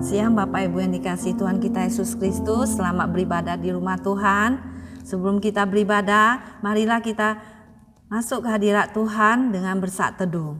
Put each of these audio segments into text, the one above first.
Siang Bapak Ibu yang dikasihi Tuhan kita Yesus Kristus, selamat beribadah di rumah Tuhan. Sebelum kita beribadah, marilah kita masuk ke hadirat Tuhan dengan bersaat teduh.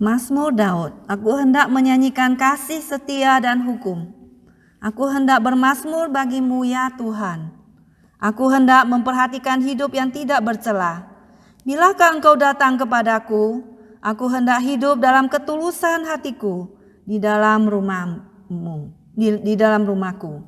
Mazmur Daud, aku hendak menyanyikan kasih setia dan hukum. Aku hendak bermazmur bagimu ya Tuhan. Aku hendak memperhatikan hidup yang tidak bercela. Bilakah engkau datang kepadaku, aku hendak hidup dalam ketulusan hatiku di dalam rumahmu, di dalam rumahku.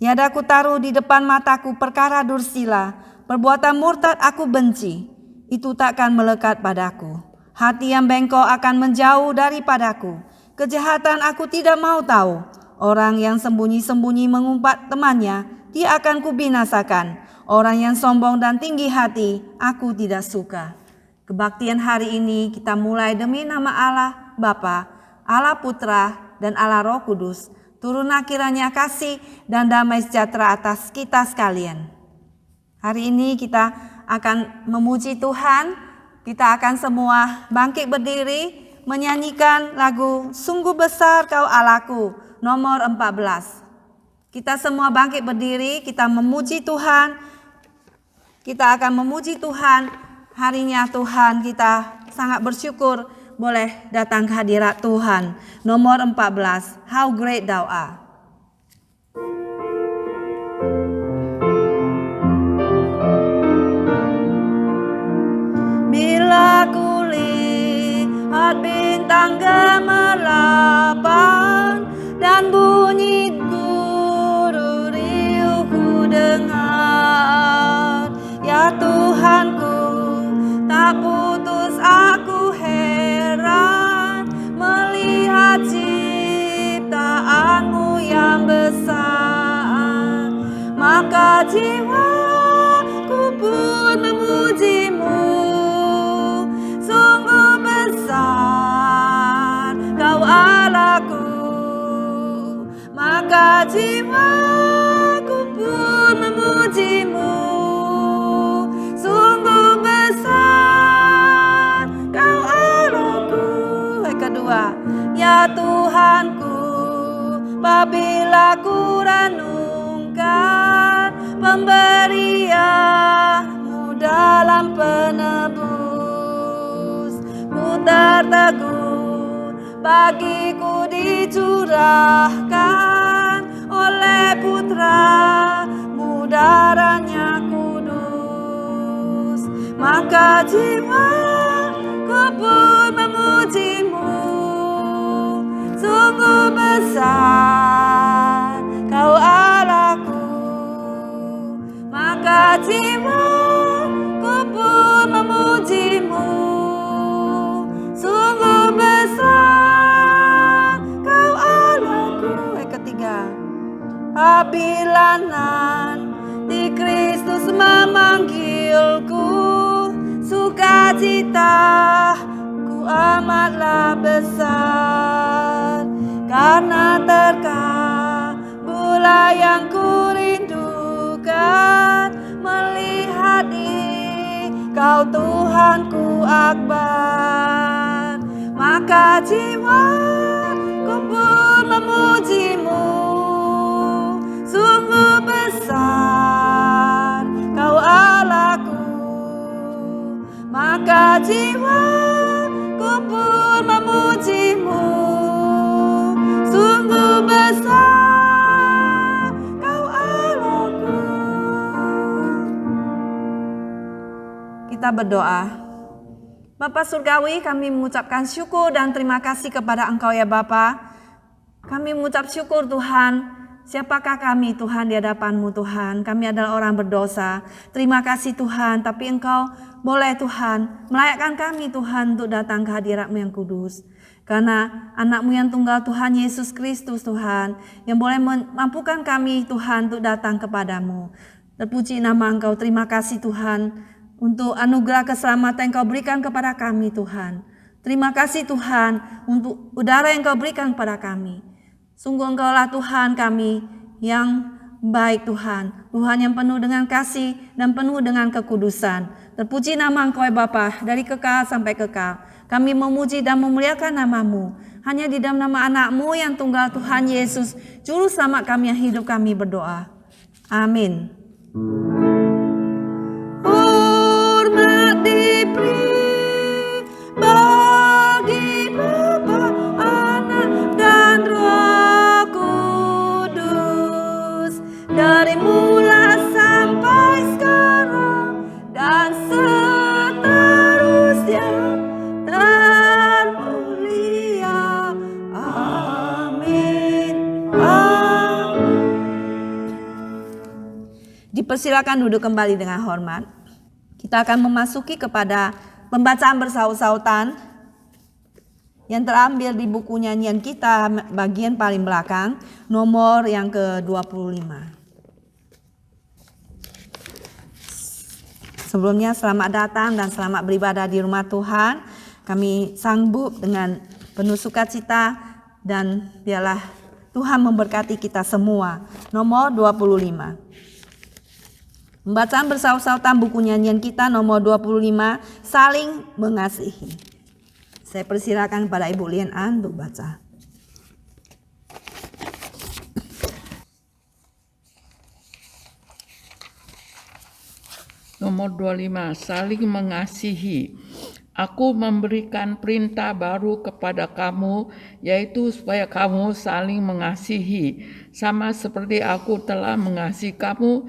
Tiada aku taruh di depan mataku perkara dursila, perbuatan murtad aku benci, itu takkan melekat padaku. Hati yang bengkok akan menjauh daripadaku. Kejahatan aku tidak mau tahu. Orang yang sembunyi-sembunyi mengumpat temannya, dia akan kubinasakan. Orang yang sombong dan tinggi hati, aku tidak suka. Kebaktian hari ini kita mulai demi nama Allah Bapa, Allah Putra, dan Allah Roh Kudus. Turunlah kiranya kasih dan damai sejahtera atas kita sekalian. Hari ini kita akan memuji Tuhan. Kita akan semua bangkit berdiri menyanyikan lagu Sungguh Besar Kau Allahku nomor 14. Kita semua bangkit berdiri, kita memuji Tuhan. Kita akan memuji Tuhan. Harinya Tuhan kita sangat bersyukur boleh datang ke hadirat Tuhan. Nomor 14, How Great Thou Art. Bila kulihat bintang gemerlapan dan bunyi guru riuh ku dengar, ya Tuhanku, jiwaku pun memujimu. Sungguh besar Kau Allahku, maka jiwaku pun memujimu. Sungguh besar Kau Allahku. Kedua, ya Tuhanku, apabila ku renungkan pemberian-Mu dalam penebus, ku tertegun bagiku dicurahkan oleh Putra-Mu darahnya kudus. Maka jiwaku pun memuji-Mu. Sungguh besar Kau Allahku, maka jiwaku pun memuji-Mu. Sungguh besar Kau Allahku. Ketiga, apabila nanti Kristus memanggilku, sukacitaku amatlah besar, karena terkabullah yang kurindukan, melihat Kau Tuhanku akbar. Maka jiwaku pun memuji-Mu. Sungguh besar Kau Allahku, maka jiwaku pun memuji-Mu. Sungguh besar Kau Allahku. Kita berdoa. Bapa Surgawi, kami mengucapkan syukur dan terima kasih kepada Engkau ya Bapa. Kami mengucap syukur Tuhan. Siapakah kami Tuhan di hadapan-Mu Tuhan? Kami adalah orang berdosa. Terima kasih Tuhan, tapi Engkau boleh Tuhan melayakkan kami Tuhan untuk datang ke hadirat-Mu yang kudus. Karena anak-Mu yang tunggal Tuhan Yesus Kristus Tuhan, yang boleh memampukan kami Tuhan untuk datang kepadamu. Terpuji nama Engkau, terima kasih Tuhan untuk anugerah keselamatan yang Kau berikan kepada kami Tuhan. Terima kasih Tuhan untuk udara yang Kau berikan kepada kami. Sungguh Engkau-lah Tuhan kami yang baik Tuhan. Tuhan yang penuh dengan kasih dan penuh dengan kekudusan. Terpuji nama Engkau ya Bapa dari kekal sampai kekal. Kami memuji dan memuliakan nama-Mu. Hanya di dalam nama anak-Mu yang tunggal Tuhan Yesus, Juru Selamat kami yang hidup kami berdoa. Amin. Hormat diberi bagi Bapa, Anak dan Roh Kudus, dari mula sampai sekarang dan seterusnya termulia. Amin. Dipersilakan duduk kembali dengan hormat. Kita akan memasuki kepada pembacaan bersaut-sautan yang terambil di buku nyanyian kita bagian paling belakang, nomor yang ke-25. Sebelumnya selamat datang dan selamat beribadah di rumah Tuhan. Kami sanggup dengan penuh sukacita dan biarlah Tuhan memberkati kita semua. Nomor 25. Pembacaan bersaut-sautan buku nyanyian kita nomor 25, Saling Mengasihi. Saya persilakan pada Ibu Lien An untuk baca. Nomor 25, Saling Mengasihi. Aku memberikan perintah baru kepada kamu, yaitu supaya kamu saling mengasihi. Sama seperti aku telah mengasihi kamu,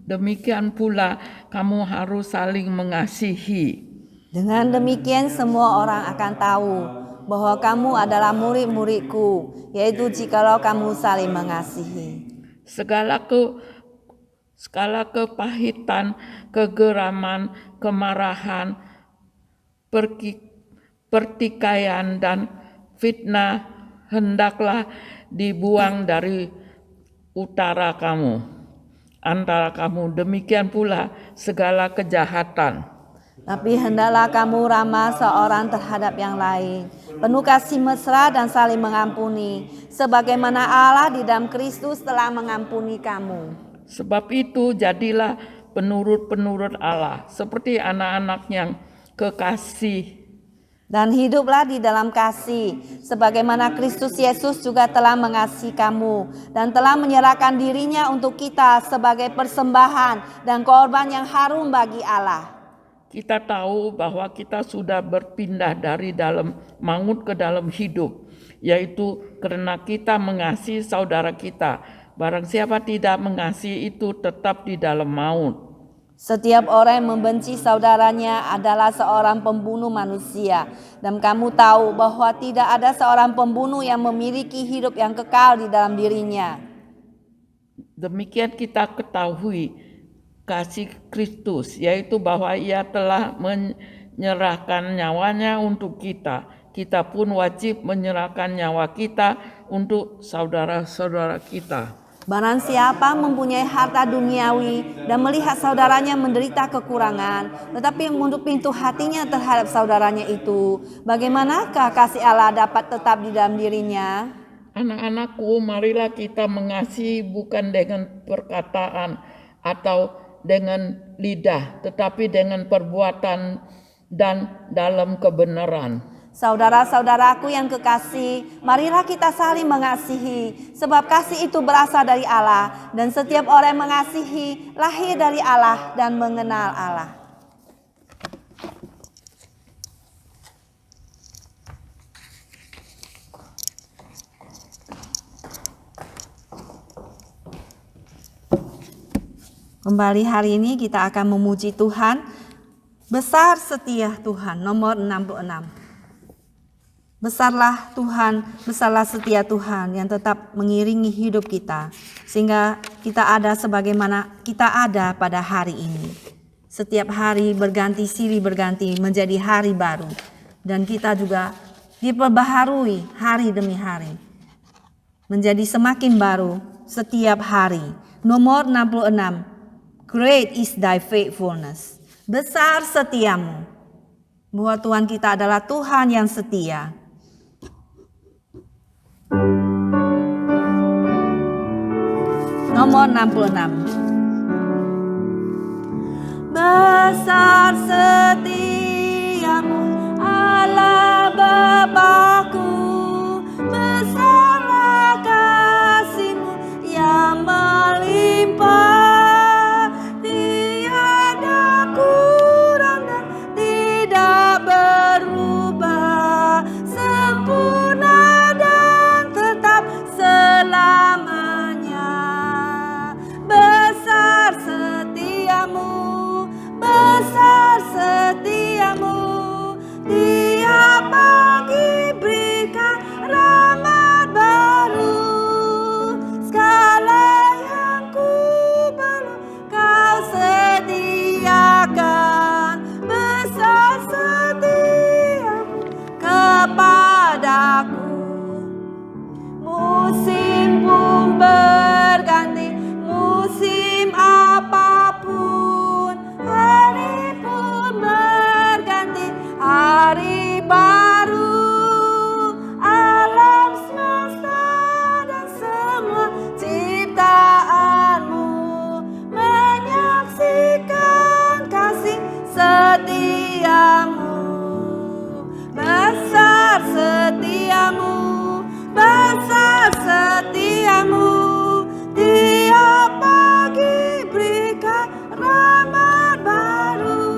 demikian pula kamu harus saling mengasihi. Dengan demikian semua orang akan tahu bahwa kamu adalah murid-muridku, yaitu jikalau kamu saling mengasihi. Segala kepahitan, kegeraman, kemarahan, pertikaian dan fitnah hendaklah dibuang dari utara kamu. antara kamu, demikian pula segala kejahatan. Tapi hendaklah kamu ramah seorang terhadap yang lain, penuh kasih mesra dan saling mengampuni, sebagaimana Allah di dalam Kristus telah mengampuni kamu. Sebab itu jadilah penurut-penurut Allah, seperti anak-anak yang kekasih. Dan hiduplah di dalam kasih, sebagaimana Kristus Yesus juga telah mengasihi kamu dan telah menyerahkan dirinya untuk kita sebagai persembahan dan korban yang harum bagi Allah. Kita tahu bahwa kita sudah berpindah dari dalam maut ke dalam hidup, yaitu karena kita mengasihi saudara kita. Barang siapa tidak mengasihi itu tetap di dalam maut. Setiap orang yang membenci saudaranya adalah seorang pembunuh manusia. Dan kamu tahu bahwa tidak ada seorang pembunuh yang memiliki hidup yang kekal di dalam dirinya. Demikian kita ketahui kasih Kristus, yaitu bahwa Ia telah menyerahkan nyawanya untuk kita. Kita pun wajib menyerahkan nyawa kita untuk saudara-saudara kita. Barang siapa mempunyai harta duniawi dan melihat saudaranya menderita kekurangan, tetapi menutup pintu hatinya terhadap saudaranya itu, bagaimanakah kasih Allah dapat tetap di dalam dirinya? Anak-anakku, marilah kita mengasihi bukan dengan perkataan atau dengan lidah, tetapi dengan perbuatan dan dalam kebenaran. Saudara-saudaraku yang kekasih, marilah kita saling mengasihi, sebab kasih itu berasal dari Allah, dan setiap orang yang mengasihi lahir dari Allah dan mengenal Allah. Kembali hari ini kita akan memuji Tuhan. Besar setia Tuhan, nomor 66. Besarlah Tuhan, besarlah setia Tuhan yang tetap mengiringi hidup kita, sehingga kita ada sebagaimana kita ada pada hari ini. Setiap hari berganti silih berganti menjadi hari baru, dan kita juga diperbaharui hari demi hari, menjadi semakin baru setiap hari. Nomor 66, Great is thy faithfulness. Besar setiamu. Bahwa Tuhan kita adalah Tuhan yang setia. Nomor 66. Besar setiamu Allah Bapa-Ku, besarlah kasih-Mu yang melimpah, tiada kurang dan tidak berubah, sempurna dan tetap selamanya. Besar setiamu, besar setiamu, tiap pagi berikan rahmat baru. Segala yang ku perlu Kau sediakan. Besar setiamu kepadaku. Musim pun berganti, musim apapun, hari pun berganti, hari baru. Alam semesta dan semua ciptaanmu menyaksikan kasih setiamu. Besar setiamu, besar setiamu, tiap pagi berikan rahmat baru.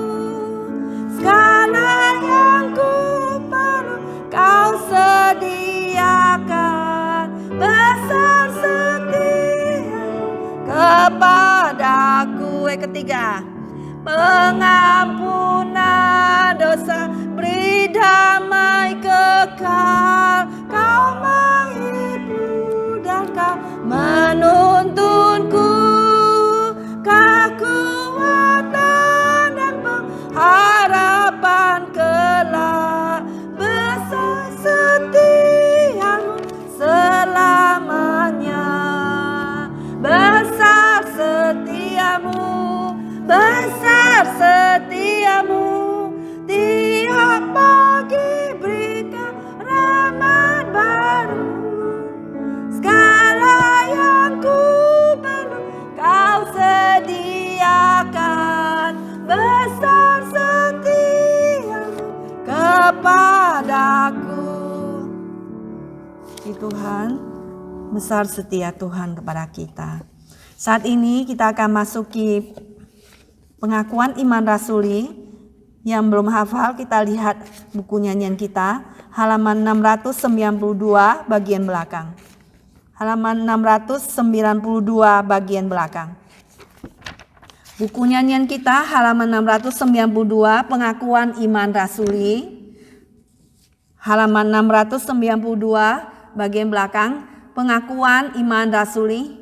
Segala yang ku perlu Kau sediakan. Besar setia kepadaku. Ketiga, pengampunan dosa, beri damai kekal. Kau menghibur dan Kau menuntunku, kekuatan dan pengharapan kelak. Besar setiamu selamanya. Besar setia kepadaku. Tuhan, besar setia Tuhan kepada kita. Saat ini kita akan masuki pengakuan iman rasuli. Yang belum hafal, kita lihat buku nyanyian kita, halaman 692 bagian belakang. Halaman 692 bagian belakang. Buku nyanyian kita halaman 692 pengakuan iman rasuli. Halaman 692 bagian belakang pengakuan iman rasuli.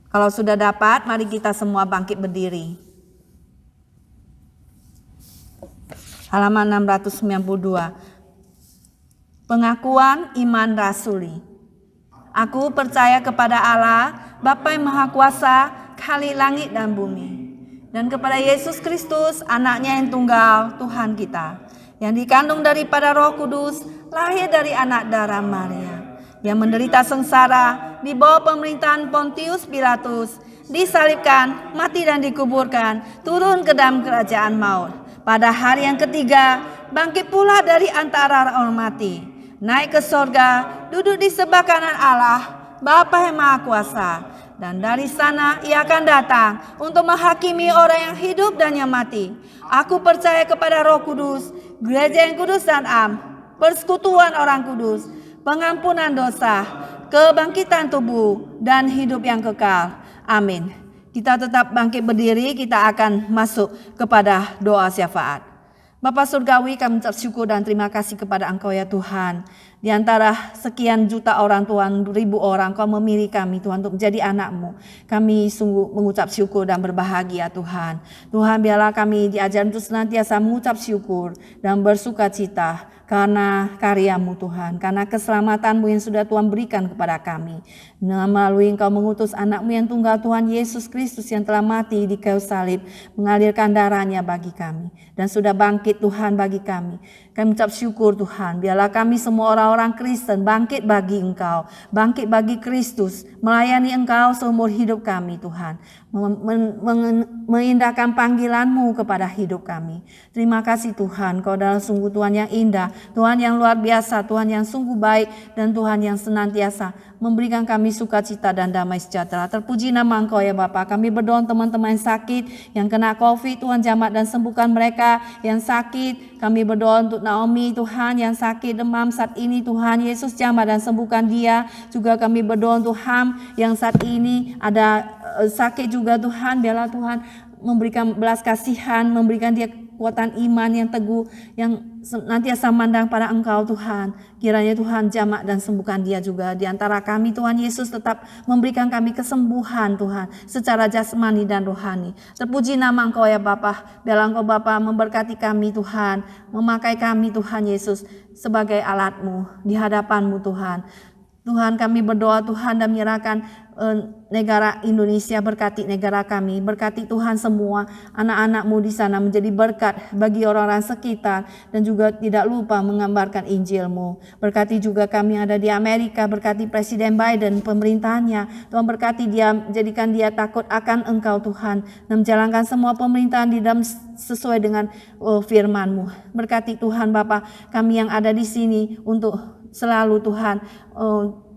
Kalau sudah dapat, mari kita semua bangkit berdiri. Halaman 692. Pengakuan iman rasuli. Aku percaya kepada Allah, Bapa yang Maha Kuasa, Khalik langit dan bumi, dan kepada Yesus Kristus, Anaknya yang tunggal, Tuhan kita, yang dikandung daripada Roh Kudus, lahir dari anak darah Maria, yang menderita sengsara di bawah pemerintahan Pontius Pilatus, disalibkan, mati dan dikuburkan, turun ke dalam kerajaan maut. Pada hari yang ketiga, bangkit pula dari antara orang mati, naik ke sorga, duduk di sebelah kanan Allah, Bapa yang Maha Kuasa. Dan dari sana ia akan datang untuk menghakimi orang yang hidup dan yang mati. Aku percaya kepada Roh Kudus, gereja yang kudus dan am, persekutuan orang kudus, pengampunan dosa, kebangkitan tubuh, dan hidup yang kekal. Amin. Kita tetap bangkit berdiri, kita akan masuk kepada doa syafaat. Bapa Surgawi, kami mengucap syukur dan terima kasih kepada Engkau ya Tuhan. Di antara sekian juta orang Tuhan, 1000 orang, Kau memilih kami Tuhan untuk menjadi anak-Mu. Kami sungguh mengucap syukur dan berbahagia Tuhan. Tuhan, biarlah kami diajar untuk senantiasa mengucap syukur dan bersuka cita karena karya-Mu Tuhan, karena keselamatan-Mu yang sudah Tuhan berikan kepada kami. Melalui Engkau mengutus anak-Mu yang tunggal Tuhan Yesus Kristus yang telah mati di kayu salib, mengalirkan darahnya bagi kami dan sudah bangkit Tuhan bagi kami. Kami ucap syukur Tuhan, biarlah kami semua orang-orang Kristen bangkit bagi Engkau, bangkit bagi Kristus, melayani Engkau seumur hidup kami Tuhan, mengindahkan panggilan-Mu kepada hidup kami. Terima kasih Tuhan, Kau adalah sungguh Tuhan yang indah, Tuhan yang luar biasa, Tuhan yang sungguh baik, dan Tuhan yang senantiasa memberikan kami sukacita dan damai sejahtera. Terpuji nama Engkau ya Bapa. Kami berdoa teman-teman yang sakit, yang kena COVID, Tuhan jamah dan sembuhkan mereka yang sakit. Kami berdoa untuk Naomi Tuhan yang sakit demam saat ini, Tuhan Yesus jamah dan sembuhkan dia. Juga kami berdoa untuk Ham yang saat ini ada sakit juga Tuhan, biarlah Tuhan memberikan belas kasihan, memberikan dia kekuatan iman yang teguh, yang senantiasa mandang pada Engkau Tuhan. Kiranya Tuhan jamak dan sembuhkan dia juga. Di antara kami Tuhan Yesus tetap memberikan kami kesembuhan Tuhan secara jasmani dan rohani. Terpuji nama Engkau ya Bapa. Biarlah Engkau Bapa memberkati kami Tuhan, memakai kami Tuhan Yesus sebagai alat-Mu di hadapan-Mu Tuhan. Tuhan, kami berdoa Tuhan dan menyerahkan negara Indonesia, berkati negara kami, berkati Tuhan semua anak-anak-Mu di sana menjadi berkat bagi orang-orang sekitar, dan juga tidak lupa mengabarkan Injil-Mu. Berkati juga kami ada di Amerika, berkati Presiden Biden, pemerintahannya. Tuhan berkati dia, jadikan dia takut akan Engkau Tuhan, dan menjalankan semua pemerintahan di dalam sesuai dengan firman-Mu. Berkati Tuhan Bapa kami yang ada di sini untuk selalu Tuhan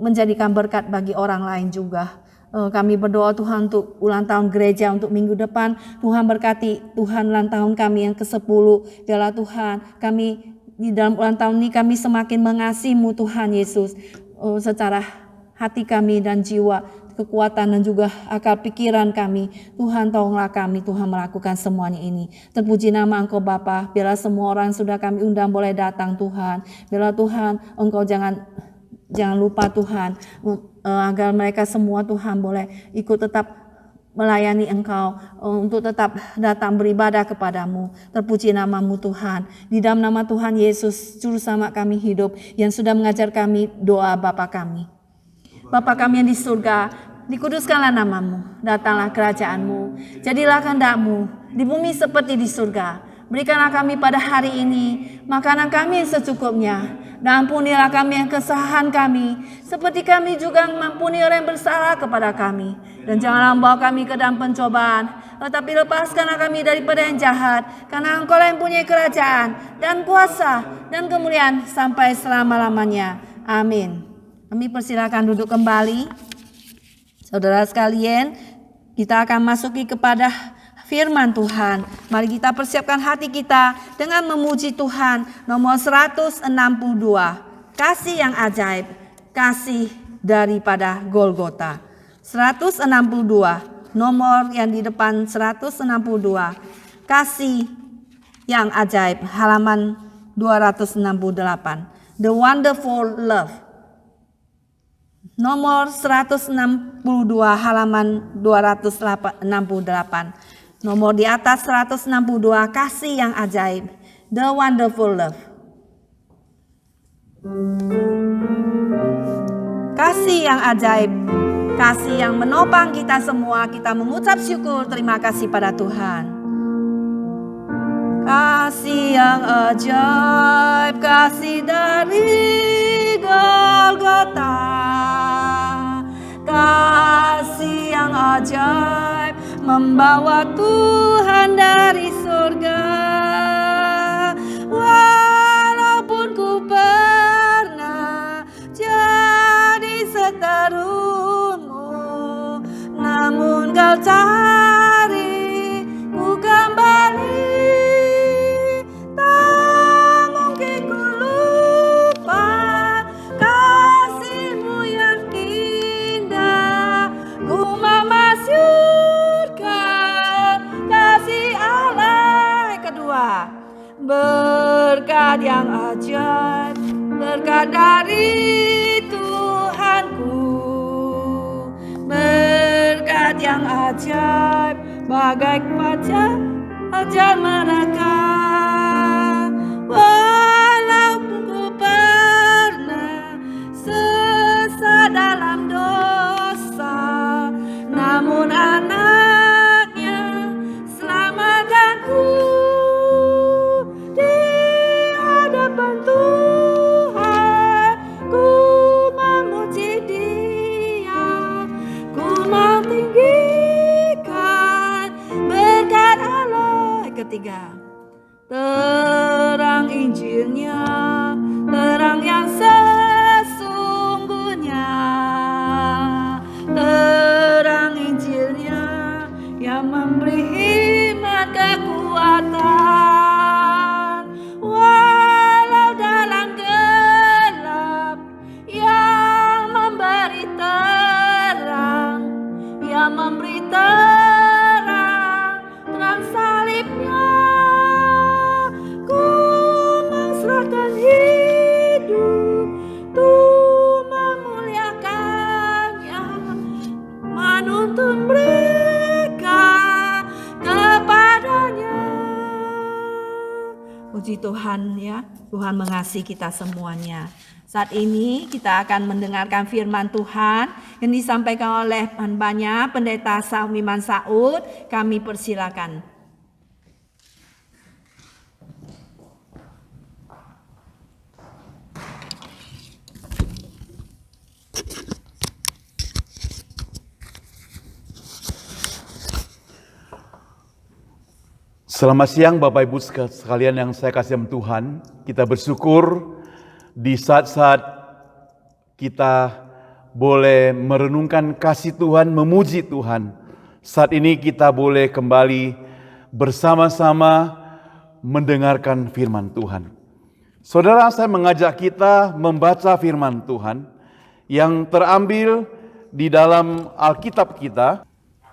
menjadikan berkat bagi orang lain juga. Kami berdoa Tuhan untuk ulang tahun gereja untuk minggu depan. Tuhan berkati Tuhan ulang tahun kami yang ke-10. Biarlah Tuhan kami di dalam ulang tahun ini kami semakin mengasihi-Mu Tuhan Yesus. Secara hati kami dan jiwa, kekuatan dan juga akal pikiran kami. Tuhan tolonglah kami Tuhan melakukan semuanya ini. Terpuji nama Engkau Bapa. Biarlah semua orang yang sudah kami undang boleh datang Tuhan. Biarlah Tuhan Engkau jangan lupa Tuhan agar mereka semua Tuhan boleh ikut tetap melayani Engkau, untuk tetap datang beribadah kepadamu. Terpuji nama-Mu Tuhan. Di dalam nama Tuhan Yesus Juru Selamat kami hidup, yang sudah mengajar kami doa Bapa kami. Bapa kami yang di surga, dikuduskanlah nama-Mu, datanglah kerajaan-Mu, jadilah kehendak-Mu di bumi seperti di surga. Berikanlah kami pada hari ini makanan kami secukupnya, dan ampunilah kami yang kesalahan kami, seperti kami juga mengampuni orang yang bersalah kepada kami. Dan janganlah membawa kami ke dalam pencobaan, tetapi lepaskanlah kami daripada yang jahat, karena Engkau yang punya kerajaan dan kuasa dan kemuliaan sampai selama-lamanya. Amin. Kami persilakan duduk kembali. Saudara sekalian, kita akan masuki kepada firman Tuhan. Mari kita persiapkan hati kita dengan memuji Tuhan. Nomor 162. Kasih yang ajaib, kasih daripada Golgota. 162. Nomor yang di depan 162. Kasih yang ajaib, halaman 268. The Wonderful Love. Nomor 162 halaman 268. Nomor di atas 162, kasih yang ajaib, The Wonderful Love. Kasih yang ajaib, kasih yang menopang kita semua. Kita mengucap syukur, terima kasih pada Tuhan. Kasih yang ajaib, kasih dari Golgota. Kasih yang ajaib, membawa Tuhan dari surga. Walaupun ku pernah jadi seterunmu, namun Kau cari ku kembali. Tak mungkin ku lupa kasih-Mu yang indah. Ku memasyurkan kasih Allah. Kedua, berkat yang ajaib, berkat dari Tuhanku. Berkat yang ajaib, bagai wajah mereka. Walaupun ku pernah sesat dalam dosa, namun anaknya selamatkanku. Di hadapan Tuhan ku memuji Dia, ku mau tinggikan berkat Allah. Ketiga, terang Injilnya, terang yang sesungguhnya. Terang Injilnya yang memberi iman kekuatan. Walau dalam gelap, yang memberi terang, yang memberi terang, terang salibnya. Ku menyerahkan hidup untuk memuliakannya, menuntun mereka kepadanya. Puji Tuhan ya, Tuhan mengasihi kita semuanya. Saat ini kita akan mendengarkan firman Tuhan yang disampaikan oleh hambanya Pendeta Saumiman Saud. Kami persilakan. Selamat siang Bapak Ibu sekalian yang saya kasih Tuhan. Kita bersyukur di saat-saat kita boleh merenungkan kasih Tuhan, memuji Tuhan. Saat ini kita boleh kembali bersama-sama mendengarkan firman Tuhan. Saudara, saya mengajak kita membaca firman Tuhan yang terambil di dalam Alkitab kita.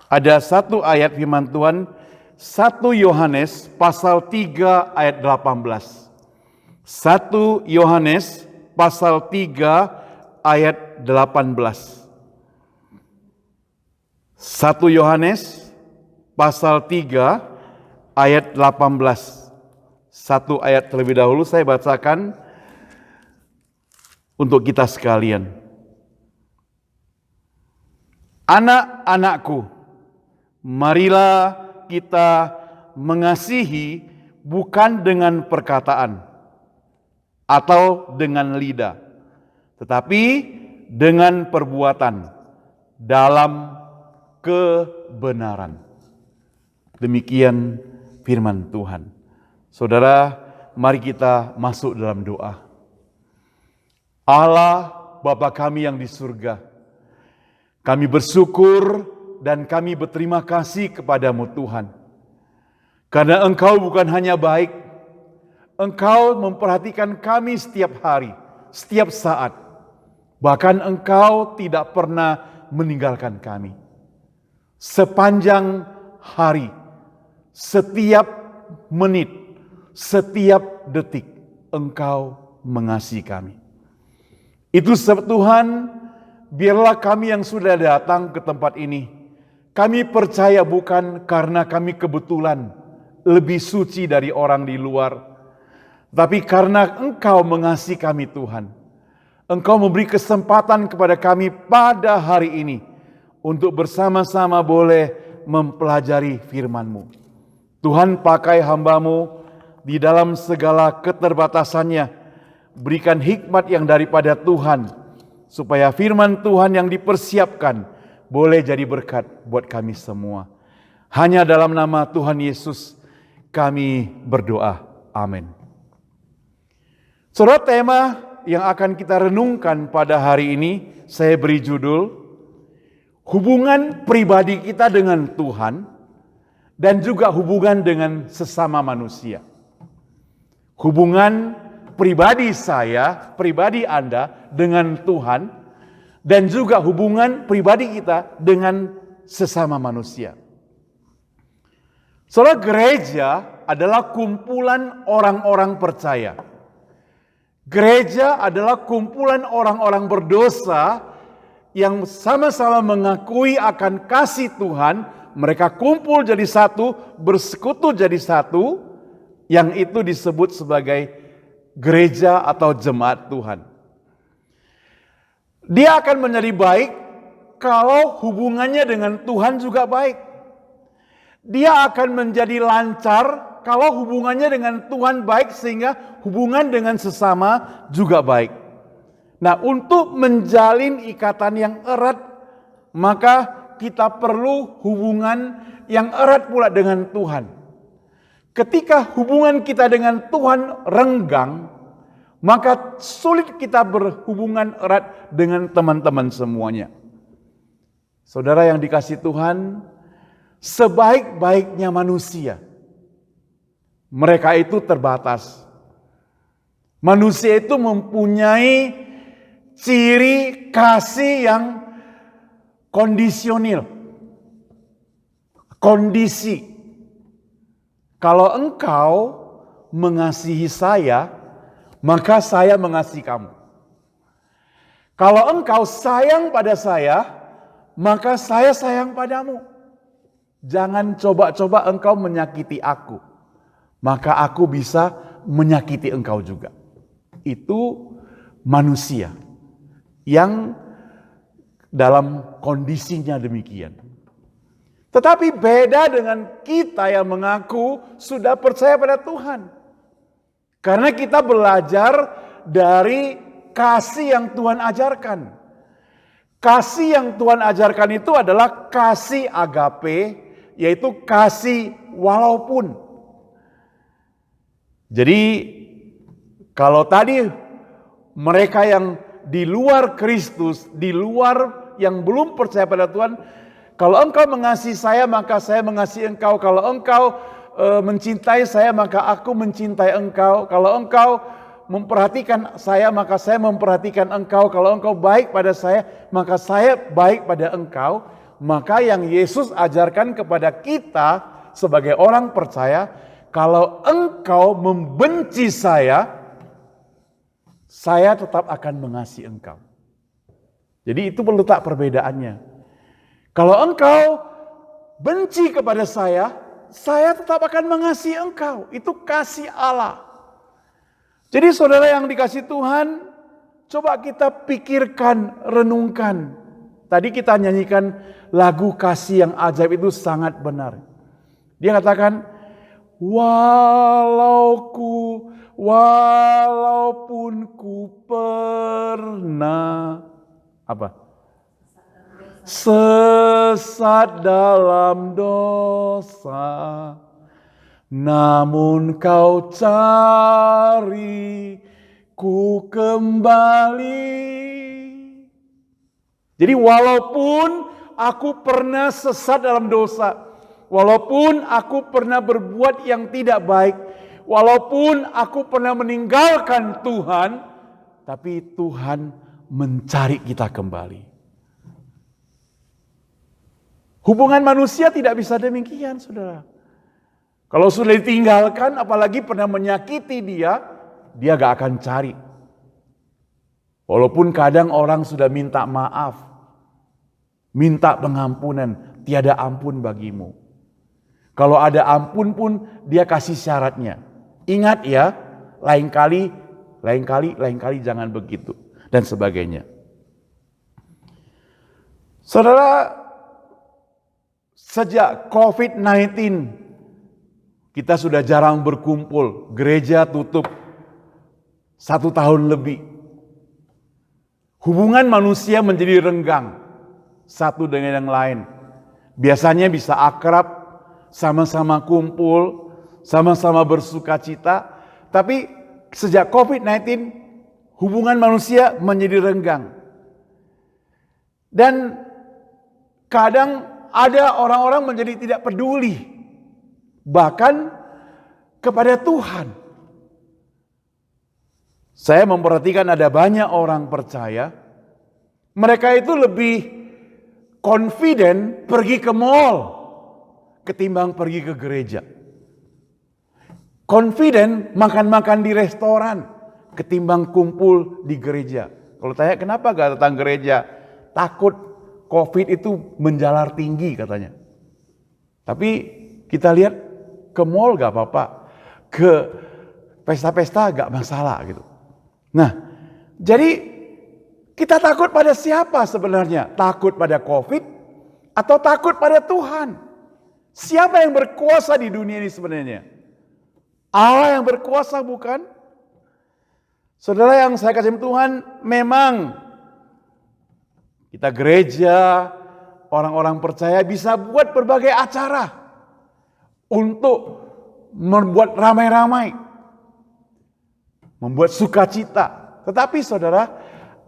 Ada satu ayat firman Tuhan, 1 Yohanes pasal 3 ayat 18. 1 Yohanes pasal 3 ayat 18. 1 Yohanes pasal 3 ayat 18. Satu ayat terlebih dahulu saya bacakan untuk kita sekalian. Anak-anakku, marilah kita mengasihi bukan dengan perkataan atau dengan lidah, tetapi dengan perbuatan dalam kebenaran. Demikian firman Tuhan. Saudara, mari kita masuk dalam doa. Allah Bapa kami yang di surga, kami bersyukur dan kami berterima kasih kepadamu Tuhan. Karena Engkau bukan hanya baik, Engkau memperhatikan kami setiap hari, setiap saat. Bahkan Engkau tidak pernah meninggalkan kami. Sepanjang hari, setiap menit, setiap detik, Engkau mengasihi kami. Itu sebab Tuhan, biarlah kami yang sudah datang ke tempat ini, kami percaya bukan karena kami kebetulan lebih suci dari orang di luar, tapi karena Engkau mengasihi kami Tuhan. Engkau memberi kesempatan kepada kami pada hari ini untuk bersama-sama boleh mempelajari firman-Mu. Tuhan, pakai hamba-Mu di dalam segala keterbatasannya. Berikan hikmat yang daripada Tuhan, supaya firman Tuhan yang dipersiapkan boleh jadi berkat buat kami semua. Hanya dalam nama Tuhan Yesus kami berdoa. Amin. Saudara, tema yang akan kita renungkan pada hari ini saya beri judul hubungan pribadi kita dengan Tuhan dan juga hubungan dengan sesama manusia. Hubungan pribadi saya, pribadi Anda dengan Tuhan, dan juga hubungan pribadi kita dengan sesama manusia. Saudara, gereja adalah kumpulan orang-orang percaya. Gereja adalah kumpulan orang-orang berdosa yang sama-sama mengakui akan kasih Tuhan. Mereka kumpul jadi satu, bersekutu jadi satu, yang itu disebut sebagai gereja atau jemaat Tuhan. Dia akan menjadi baik kalau hubungannya dengan Tuhan juga baik. Dia akan menjadi lancar kalau hubungannya dengan Tuhan baik, sehingga hubungan dengan sesama juga baik. Nah, untuk menjalin ikatan yang erat, maka kita perlu hubungan yang erat pula dengan Tuhan. Ketika hubungan kita dengan Tuhan renggang, maka sulit kita berhubungan erat dengan teman-teman semuanya. Saudara yang dikasihi Tuhan, sebaik-baiknya manusia, mereka itu terbatas. Manusia itu mempunyai ciri kasih yang kondisional. Kondisi. Kalau engkau mengasihi saya, maka saya mengasihi kamu. Kalau engkau sayang pada saya, maka saya sayang padamu. Jangan coba-coba engkau menyakiti aku, maka aku bisa menyakiti engkau juga. Itu manusia yang dalam kondisinya demikian. Tetapi beda dengan kita yang mengaku sudah percaya pada Tuhan. Karena kita belajar dari kasih yang Tuhan ajarkan. Kasih yang Tuhan ajarkan itu adalah kasih agape, yaitu kasih walaupun. Jadi kalau tadi mereka yang di luar Kristus, di luar yang belum percaya pada Tuhan, kalau engkau mengasihi saya, maka saya mengasihi engkau. Kalau engkau mencintai saya, maka aku mencintai engkau. Kalau engkau memperhatikan saya, maka saya memperhatikan engkau. Kalau engkau baik pada saya, maka saya baik pada engkau. Maka yang Yesus ajarkan kepada kita sebagai orang percaya, kalau engkau membenci saya tetap akan mengasihi engkau. Jadi itu letak perbedaannya. Kalau engkau benci kepada saya tetap akan mengasihi engkau. Itu kasih Allah. Jadi saudara yang dikasihi Tuhan, coba kita pikirkan, renungkan. Tadi kita nyanyikan lagu kasih yang ajaib, itu sangat benar. Dia katakan, walaupun ku pernah sesat dalam dosa, namun kau cari ku kembali. Jadi walaupun aku pernah sesat dalam dosa, walaupun aku pernah berbuat yang tidak baik, walaupun aku pernah meninggalkan Tuhan, tapi Tuhan mencari kita kembali. Hubungan manusia tidak bisa demikian, saudara. Kalau sudah ditinggalkan, apalagi pernah menyakiti dia gak akan cari. Walaupun kadang orang sudah minta maaf, minta pengampunan, tiada ampun bagimu. Kalau ada ampun pun dia kasih syaratnya. Ingat ya, lain kali jangan begitu. Dan sebagainya. Saudara, sejak COVID-19, kita sudah jarang berkumpul. Gereja tutup 1 tahun lebih. Hubungan manusia menjadi renggang satu dengan yang lain. Biasanya bisa akrab, sama-sama kumpul, sama-sama bersuka cita. Tapi sejak COVID-19, hubungan manusia menjadi renggang. Dan kadang ada orang-orang menjadi tidak peduli, bahkan kepada Tuhan. Saya memperhatikan ada banyak orang percaya, mereka itu lebih confident pergi ke mall ketimbang pergi ke gereja. Confident makan-makan di restoran ketimbang kumpul di gereja. Kalau tanya kenapa gak datang gereja? Takut COVID itu menjalar tinggi katanya. Tapi kita lihat ke mall gak apa-apa, ke pesta-pesta gak masalah gitu. Nah, jadi kita takut pada siapa sebenarnya? Takut pada COVID atau takut pada Tuhan? Siapa yang berkuasa di dunia ini sebenarnya? Allah yang berkuasa bukan? Saudara yang saya kasih Tuhan, memang kita gereja, orang-orang percaya bisa buat berbagai acara untuk membuat ramai-ramai, membuat sukacita. Tetapi saudara,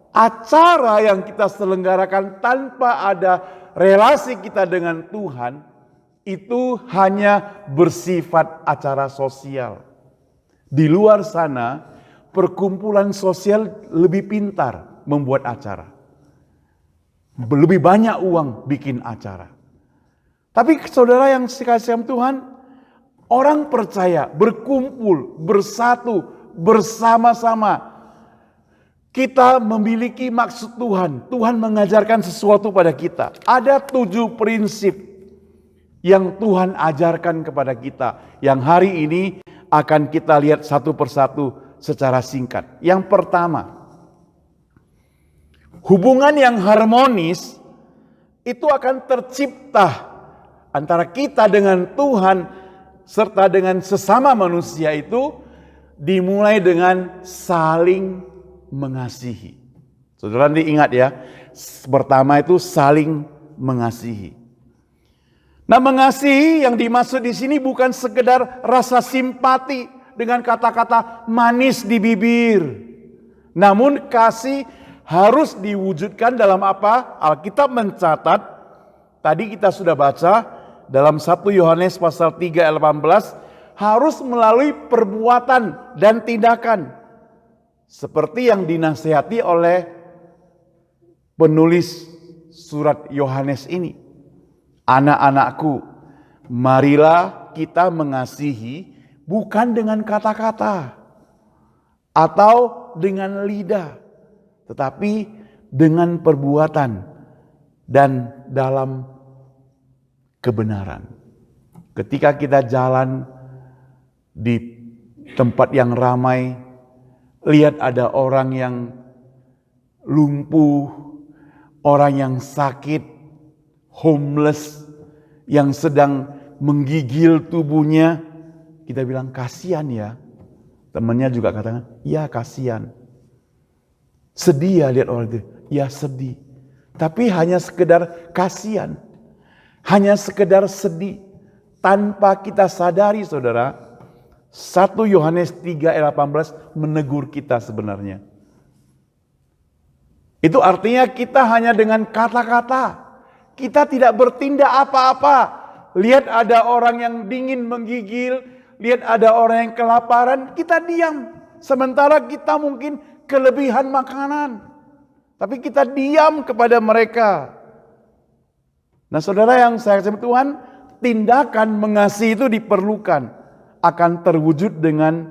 acara yang kita selenggarakan tanpa ada relasi kita dengan Tuhan, itu hanya bersifat acara sosial. Di luar sana, perkumpulan sosial lebih pintar membuat acara. Lebih banyak uang bikin acara. Tapi saudara yang dikasihi Tuhan, orang percaya berkumpul, bersatu, bersama-sama. Kita memiliki maksud Tuhan. Tuhan mengajarkan sesuatu pada kita. Ada 7 prinsip yang Tuhan ajarkan kepada kita, yang hari ini akan kita lihat satu persatu secara singkat. Yang pertama, hubungan yang harmonis itu akan tercipta antara kita dengan Tuhan serta dengan sesama manusia itu dimulai dengan saling mengasihi. Saudara diingat ya, pertama itu saling mengasihi. Nah, mengasihi yang dimaksud di sini bukan sekedar rasa simpati dengan kata-kata manis di bibir. Namun kasih harus diwujudkan dalam apa? Alkitab mencatat, tadi kita sudah baca dalam 1 Yohanes pasal 3 ayat 18, harus melalui perbuatan dan tindakan. Seperti yang dinasihati oleh penulis surat Yohanes ini. Anak-anakku, marilah kita mengasihi bukan dengan kata-kata atau dengan lidah, tetapi dengan perbuatan dan dalam kebenaran. Ketika kita jalan di tempat yang ramai, lihat ada orang yang lumpuh, orang yang sakit, homeless, yang sedang menggigil tubuhnya, kita bilang kasihan ya. Temannya juga katakan, ya kasihan. Sedih ya lihat orang itu, ya sedih. Tapi hanya sekedar kasihan. Hanya sekedar sedih. Tanpa kita sadari saudara, 1 Yohanes 3 ayat 18 menegur kita sebenarnya. Itu artinya kita hanya dengan kata-kata. Kita tidak bertindak apa-apa. Lihat ada orang yang dingin menggigil, lihat ada orang yang kelaparan, kita diam. Sementara kita mungkin kelebihan makanan. Tapi kita diam kepada mereka. Nah saudara yang saya kasih Tuhan, tindakan mengasihi itu diperlukan. Akan terwujud dengan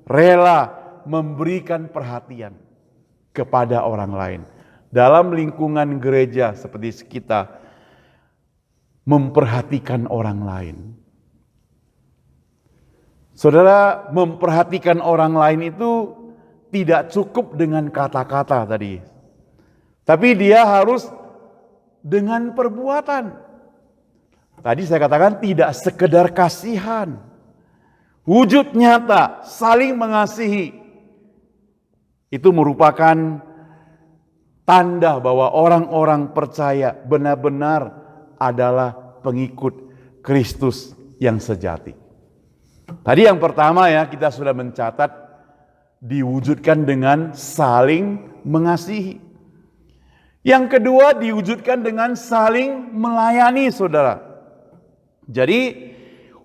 rela memberikan perhatian kepada orang lain. Dalam lingkungan gereja seperti kita, memperhatikan orang lain. Saudara, memperhatikan orang lain itu tidak cukup dengan kata-kata tadi. Tapi dia harus dengan perbuatan. Tadi saya katakan tidak sekedar kasihan. Wujud nyata, saling mengasihi. Itu merupakan tanda bahwa orang-orang percaya benar-benar adalah pengikut Kristus yang sejati. Tadi yang pertama ya, kita sudah mencatat diwujudkan dengan saling mengasihi. Yang kedua diwujudkan dengan saling melayani saudara. Jadi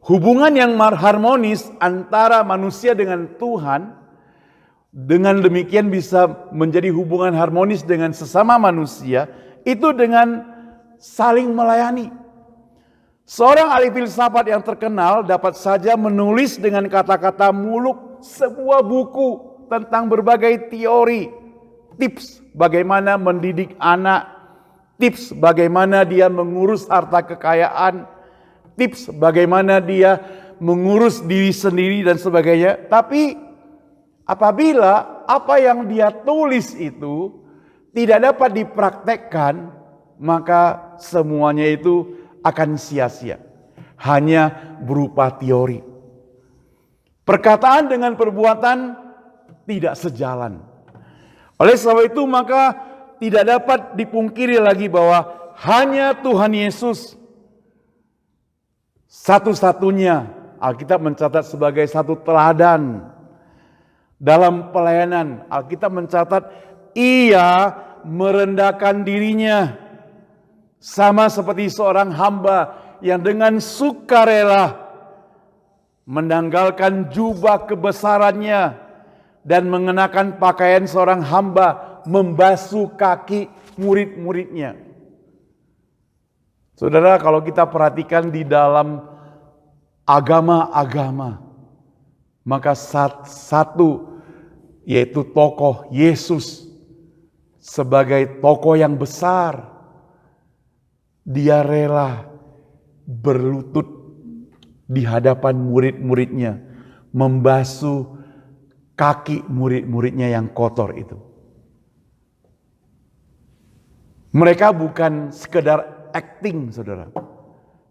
hubungan yang harmonis antara manusia dengan Tuhan, dengan demikian bisa menjadi hubungan harmonis dengan sesama manusia, itu dengan saling melayani. Seorang ahli filsafat yang terkenal dapat saja menulis dengan kata-kata muluk sebuah buku tentang berbagai teori, tips bagaimana mendidik anak, tips bagaimana dia mengurus harta kekayaan, tips bagaimana dia mengurus diri sendiri dan sebagainya. Tapi apabila apa yang dia tulis itu tidak dapat dipraktekkan, maka semuanya itu akan sia-sia. Hanya berupa teori. Perkataan dengan perbuatan tidak sejalan. Oleh sebab itu maka tidak dapat dipungkiri lagi bahwa hanya Tuhan Yesus satu-satunya, Alkitab mencatat sebagai satu teladan dalam pelayanan. Alkitab mencatat ia merendahkan dirinya sama seperti seorang hamba yang dengan sukarela menanggalkan jubah kebesarannya dan mengenakan pakaian seorang hamba membasuh kaki murid-muridnya. Saudara, kalau kita perhatikan di dalam agama-agama, maka satu yaitu tokoh Yesus sebagai tokoh yang besar, dia rela berlutut di hadapan murid-muridnya, membasuh kaki murid-muridnya yang kotor itu. Mereka bukan sekedar acting, saudara.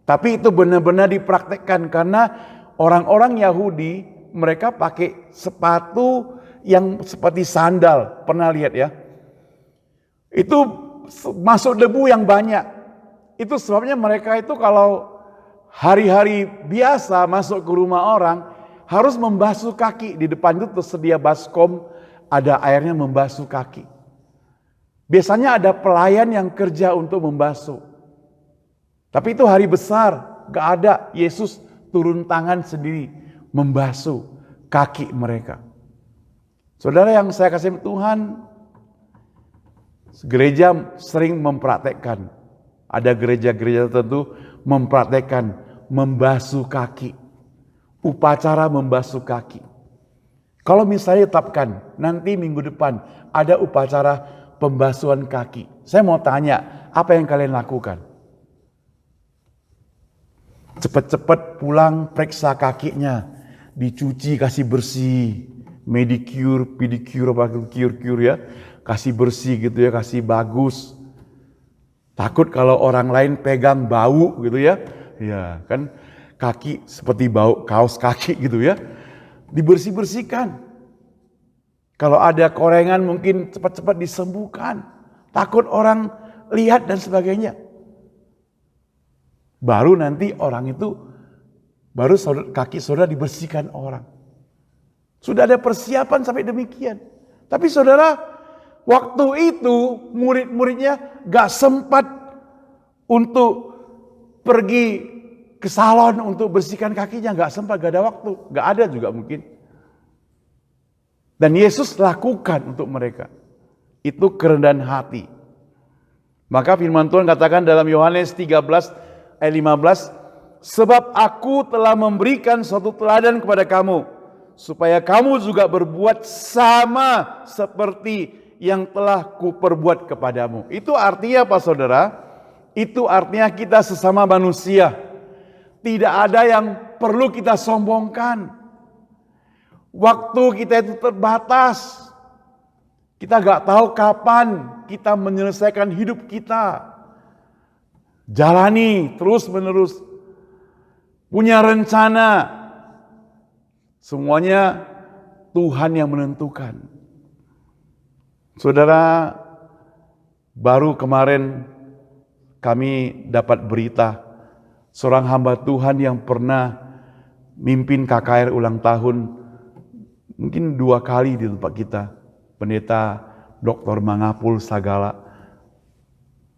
Tapi itu benar-benar dipraktekkan karena orang-orang Yahudi mereka pakai sepatu yang seperti sandal. Pernah lihat ya? Itu masuk debu yang banyak. Itu sebabnya mereka itu kalau hari-hari biasa masuk ke rumah orang harus membasuh kaki. Di depan itu tersedia baskom, ada airnya membasuh kaki. Biasanya ada pelayan yang kerja untuk membasuh. Tapi itu hari besar, gak ada. Yesus turun tangan sendiri membasuh kaki mereka. Saudara yang saya kasih Tuhan, gereja sering mempraktekkan. Ada gereja-gereja tertentu mempraktekkan membasuh kaki. Upacara membasuh kaki. Kalau misalnya tetapkan nanti minggu depan ada upacara pembasuhan kaki. Saya mau tanya, apa yang kalian lakukan? Cepat-cepat pulang periksa kakinya, dicuci, kasih bersih, medicure, pedicure, cure ya, kasih bersih gitu ya, kasih bagus. Takut kalau orang lain pegang bau gitu ya, ya kan. kaki seperti bau kaos kaki gitu ya. Dibersih-bersihkan. Kalau ada korengan mungkin cepat-cepat disembuhkan. Takut orang lihat dan sebagainya. Baru nanti orang itu, baru kaki saudara dibersihkan orang. Sudah ada persiapan sampai demikian. Tapi saudara, waktu itu murid-muridnya gak sempat untuk pergi ke salon untuk bersihkan kakinya, gak sempat, gak ada waktu, gak ada juga mungkin. Dan Yesus lakukan untuk mereka. Itu kerendahan hati. Maka firman Tuhan katakan dalam Yohanes 13 ayat 15, sebab aku telah memberikan suatu teladan kepada kamu, supaya kamu juga berbuat sama seperti yang telah kuperbuat kepadamu. Itu artinya apa saudara? Itu artinya kita sesama manusia. Tidak ada yang perlu kita sombongkan. Waktu kita itu terbatas. Kita gak tahu kapan kita menyelesaikan hidup kita. Jalani terus menerus. Punya rencana. Semuanya Tuhan yang menentukan. Saudara, baru kemarin kami dapat berita seorang hamba Tuhan yang pernah mimpin KKR ulang tahun mungkin 2 kali di tempat kita. Pendeta Dr. Mangapul Sagala.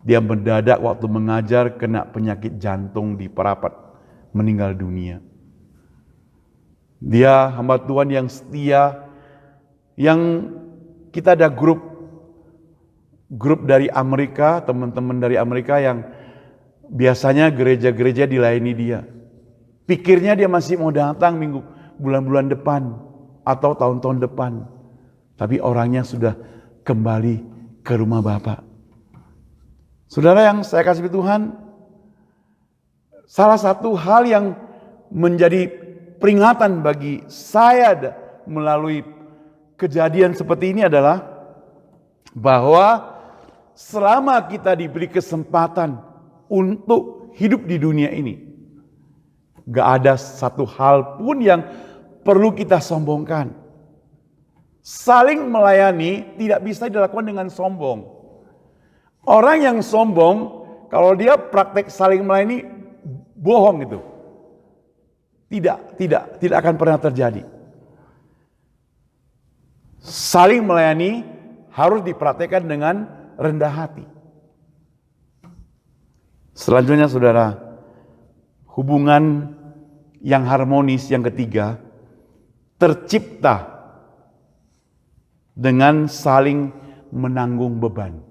Dia mendadak waktu mengajar kena penyakit jantung di Parapat, meninggal dunia. Dia hamba Tuhan yang setia, yang kita ada grup dari Amerika, teman-teman dari Amerika yang biasanya gereja-gereja dilayani dia. Pikirnya dia masih mau datang bulan-bulan depan atau tahun-tahun depan. Tapi orangnya sudah kembali ke rumah Bapa. Saudara yang saya kasih Tuhan, salah satu hal yang menjadi peringatan bagi saya melalui kejadian seperti ini adalah bahwa selama kita diberi kesempatan untuk hidup di dunia ini, gak ada satu hal pun yang perlu kita sombongkan. Saling melayani tidak bisa dilakukan dengan sombong. Orang yang sombong, kalau dia praktek saling melayani, bohong itu. Tidak akan pernah terjadi. Saling melayani harus dipraktekkan dengan rendah hati. Selanjutnya saudara, hubungan yang harmonis yang ketiga tercipta dengan saling menanggung beban.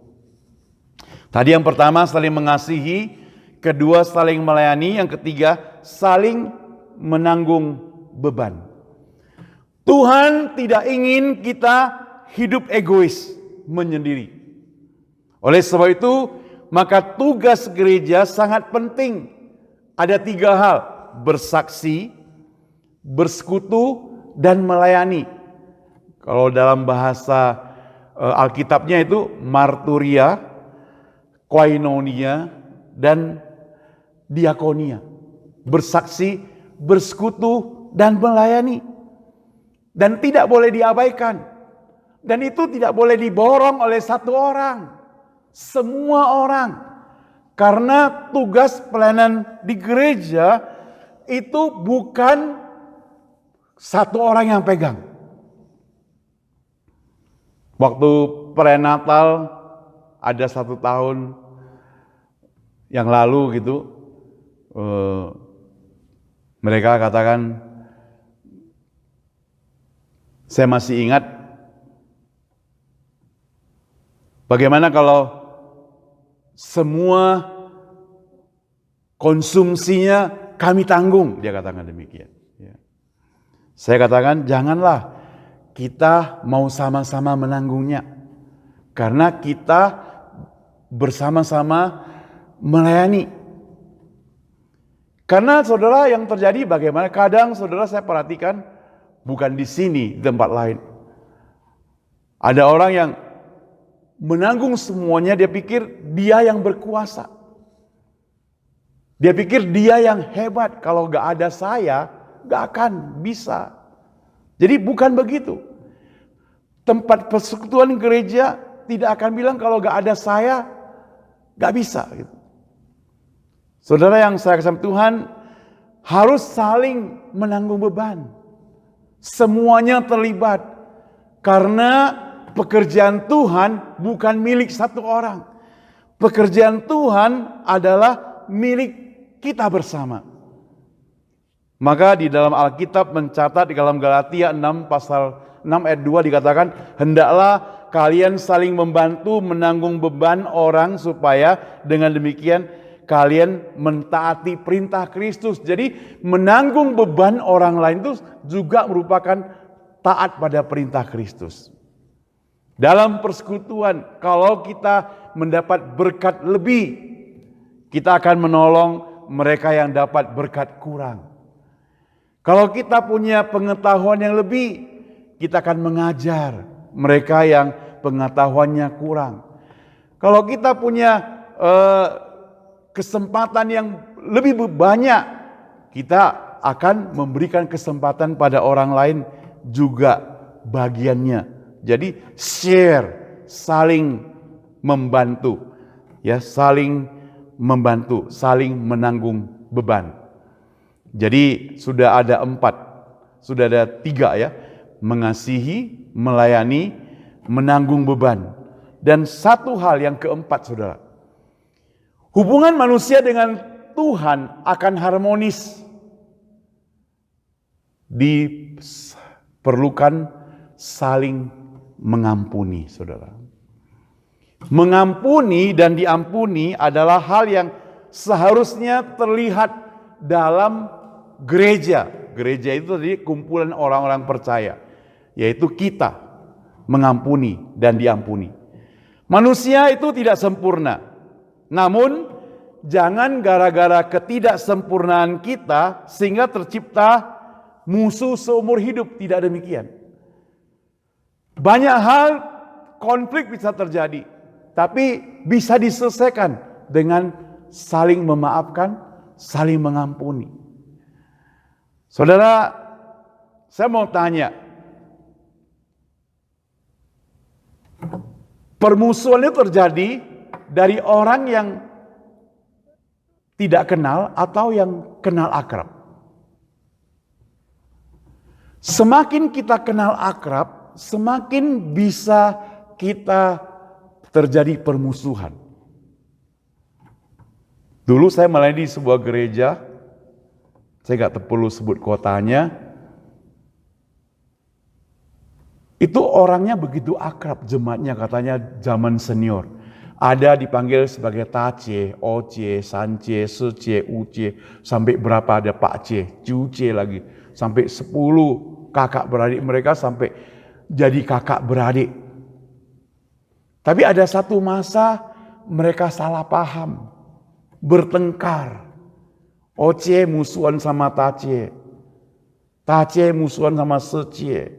Tadi yang pertama saling mengasihi, kedua saling melayani, yang ketiga saling menanggung beban. Tuhan tidak ingin kita hidup egois, menyendiri. Oleh sebab itu, maka tugas gereja sangat penting. Ada 3 hal, bersaksi, bersekutu, dan melayani. Kalau dalam bahasa Alkitabnya itu marturia, koinonia, dan diakonia. Bersaksi, bersekutu, dan melayani. Dan tidak boleh diabaikan. Dan itu tidak boleh diborong oleh satu orang. Semua orang. Karena tugas pelayanan di gereja itu bukan satu orang yang pegang. Waktu perayaan Natal ada 1 tahun yang lalu gitu, mereka katakan, saya masih ingat bagaimana kalau semua konsumsinya kami tanggung, dia katakan demikian. Saya katakan janganlah, kita mau sama-sama menanggungnya. Karena kita bersama-sama melayani. Karena saudara yang terjadi bagaimana? Kadang saudara saya perhatikan, bukan di sini, di tempat lain. Ada orang yang menanggung semuanya, dia pikir dia yang berkuasa. Dia pikir dia yang hebat, kalau gak ada saya, gak akan bisa. Jadi bukan begitu. Tempat persekutuan gereja tidak akan bilang kalau gak ada saya, gak bisa. Gitu. Saudara yang saya kasih Tuhan, harus saling menanggung beban. Semuanya terlibat. Karena pekerjaan Tuhan bukan milik satu orang. Pekerjaan Tuhan adalah milik kita bersama. Maka di dalam Alkitab mencatat di dalam Galatia 6 pasal 6 ayat 2 dikatakan, hendaklah kalian saling membantu menanggung beban orang supaya dengan demikian kalian mentaati perintah Kristus. Jadi menanggung beban orang lain itu juga merupakan taat pada perintah Kristus. Dalam persekutuan, kalau kita mendapat berkat lebih, kita akan menolong mereka yang dapat berkat kurang. Kalau kita punya pengetahuan yang lebih, kita akan mengajar mereka yang pengetahuannya kurang. Kalau kita punya kesempatan yang lebih banyak, kita akan memberikan kesempatan pada orang lain juga bagiannya. Jadi share, saling membantu, ya, saling membantu, saling menanggung beban. Jadi sudah ada 4, sudah ada 3 ya, mengasihi, melayani, menanggung beban. Dan satu hal yang keempat, saudara, hubungan manusia dengan Tuhan akan harmonis. Diperlukan saling mengampuni, saudara. Mengampuni dan diampuni adalah hal yang seharusnya terlihat dalam gereja. Gereja itu tadi kumpulan orang-orang percaya, yaitu kita mengampuni dan diampuni. Manusia itu tidak sempurna. Namun jangan gara-gara ketidaksempurnaan kita sehingga tercipta musuh seumur hidup. Tidak demikian. Banyak hal konflik bisa terjadi, tapi bisa diselesaikan dengan saling memaafkan, saling mengampuni. Saudara, saya mau tanya, permusuhan itu terjadi dari orang yang tidak kenal atau yang kenal akrab? Semakin kita kenal akrab, semakin bisa kita terjadi permusuhan. Dulu saya melayani di sebuah gereja, saya gak perlu sebut kotanya. Itu orangnya begitu akrab, jemaatnya katanya zaman senior. Ada dipanggil sebagai Tace, Oce, Sance, Sece, Uce, sampai berapa ada Pak C, Cuce lagi. Sampai 10 kakak beradik mereka sampai jadi kakak beradik. Tapi ada satu masa mereka salah paham, bertengkar. Oce musuhan sama Tace, Tace musuhan sama Sece.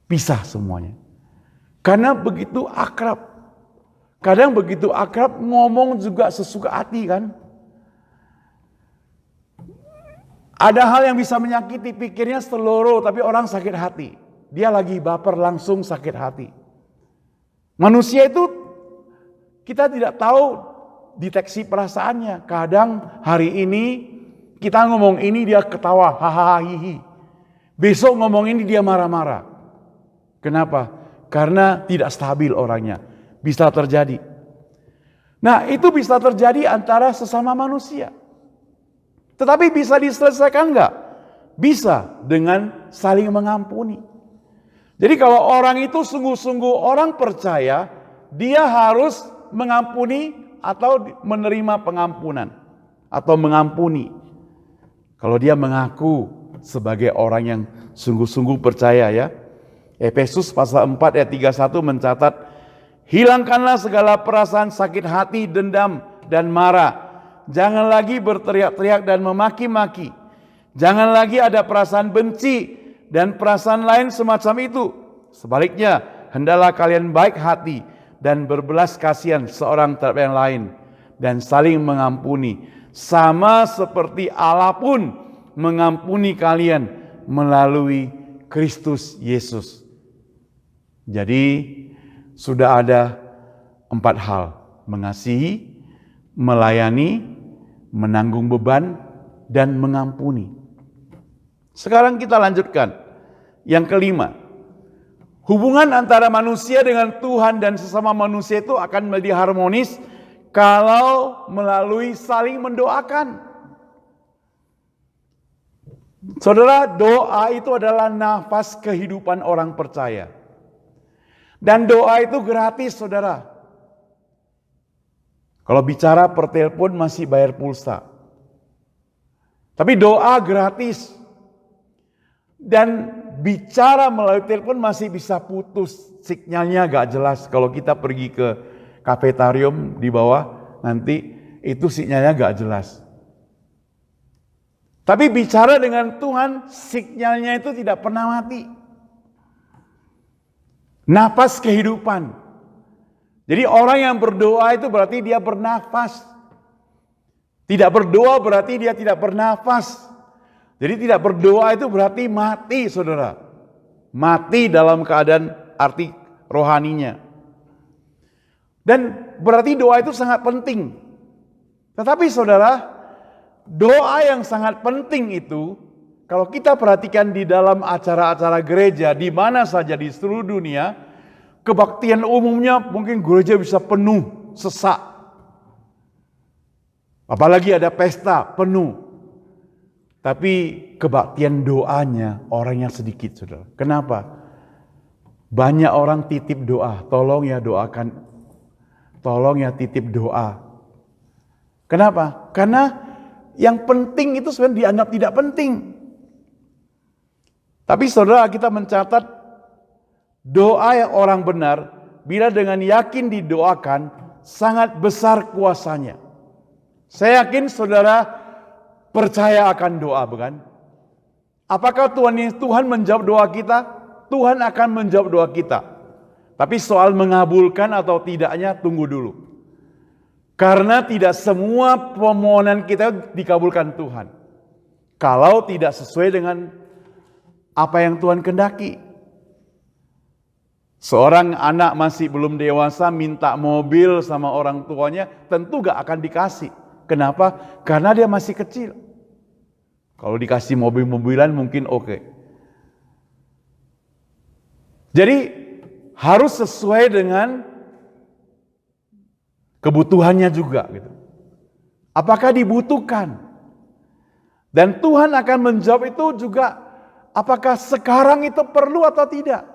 Pisah semuanya. Karena begitu akrab. Kadang begitu akrab ngomong juga sesuka hati kan. Ada hal yang bisa menyakiti, pikirnya seloro tapi orang sakit hati. Dia lagi baper langsung sakit hati. Manusia itu kita tidak tahu deteksi perasaannya. Kadang hari ini kita ngomong ini dia ketawa, hahaha hihi. Besok ngomong ini dia marah-marah. Kenapa? Karena tidak stabil orangnya. Bisa terjadi. Nah, itu bisa terjadi antara sesama manusia. Tetapi bisa diselesaikan enggak? Bisa dengan saling mengampuni. Jadi kalau orang itu sungguh-sungguh orang percaya, dia harus mengampuni atau menerima pengampunan. Atau mengampuni. Kalau dia mengaku sebagai orang yang sungguh-sungguh percaya ya. Efesus pasal 4 ayat 31 mencatat, hilangkanlah segala perasaan sakit hati, dendam, dan marah. Jangan lagi berteriak-teriak dan memaki-maki. Jangan lagi ada perasaan benci dan perasaan lain semacam itu. Sebaliknya, hendaklah kalian baik hati dan berbelas kasihan seorang terhadap yang lain. dan saling mengampuni, sama seperti Allah pun mengampuni kalian melalui Kristus Yesus. Jadi sudah ada 4 hal: mengasihi, melayani, menanggung beban, dan mengampuni. Sekarang kita lanjutkan. Yang kelima, hubungan antara manusia dengan Tuhan dan sesama manusia itu akan menjadi harmonis kalau melalui saling mendoakan. Saudara, doa itu adalah nafas kehidupan orang percaya. Dan doa itu gratis, saudara. Kalau bicara per telepon masih bayar pulsa. Tapi doa gratis. Dan bicara melalui telepon masih bisa putus. Sinyalnya gak jelas. Kalau kita pergi ke kafetarium di bawah, nanti itu sinyalnya gak jelas. Tapi bicara dengan Tuhan, sinyalnya itu tidak pernah mati. Nafas kehidupan. Jadi orang yang berdoa itu berarti dia bernafas. Tidak berdoa berarti dia tidak bernafas. Jadi tidak berdoa itu berarti mati, saudara. Mati dalam keadaan arti rohaninya. Dan berarti doa itu sangat penting. Tetapi saudara, doa yang sangat penting itu, kalau kita perhatikan di dalam acara-acara gereja, di mana saja di seluruh dunia, kebaktian umumnya mungkin gereja bisa penuh, sesak. Apalagi ada pesta, penuh. Tapi kebaktian doanya orangnya sedikit, saudara. Kenapa? Banyak orang titip doa, tolong ya doakan, tolong ya titip doa. Kenapa? Karena yang penting itu sebenarnya dianggap tidak penting. Tapi saudara, kita mencatat doa yang orang benar, bila dengan yakin didoakan, sangat besar kuasanya. Saya yakin saudara percaya akan doa, bukan? Apakah Tuhan menjawab doa kita? Tuhan akan menjawab doa kita. Tapi soal mengabulkan atau tidaknya, tunggu dulu. Karena tidak semua permohonan kita dikabulkan Tuhan. Kalau tidak sesuai dengan apa yang Tuhan kehendaki. Seorang anak masih belum dewasa minta mobil sama orang tuanya, tentu gak akan dikasih. Kenapa? Karena dia masih kecil. Kalau dikasih mobil-mobilan mungkin oke. Jadi harus sesuai dengan kebutuhannya juga gitu. Apakah dibutuhkan? Dan Tuhan akan menjawab itu juga, apakah sekarang itu perlu atau tidak?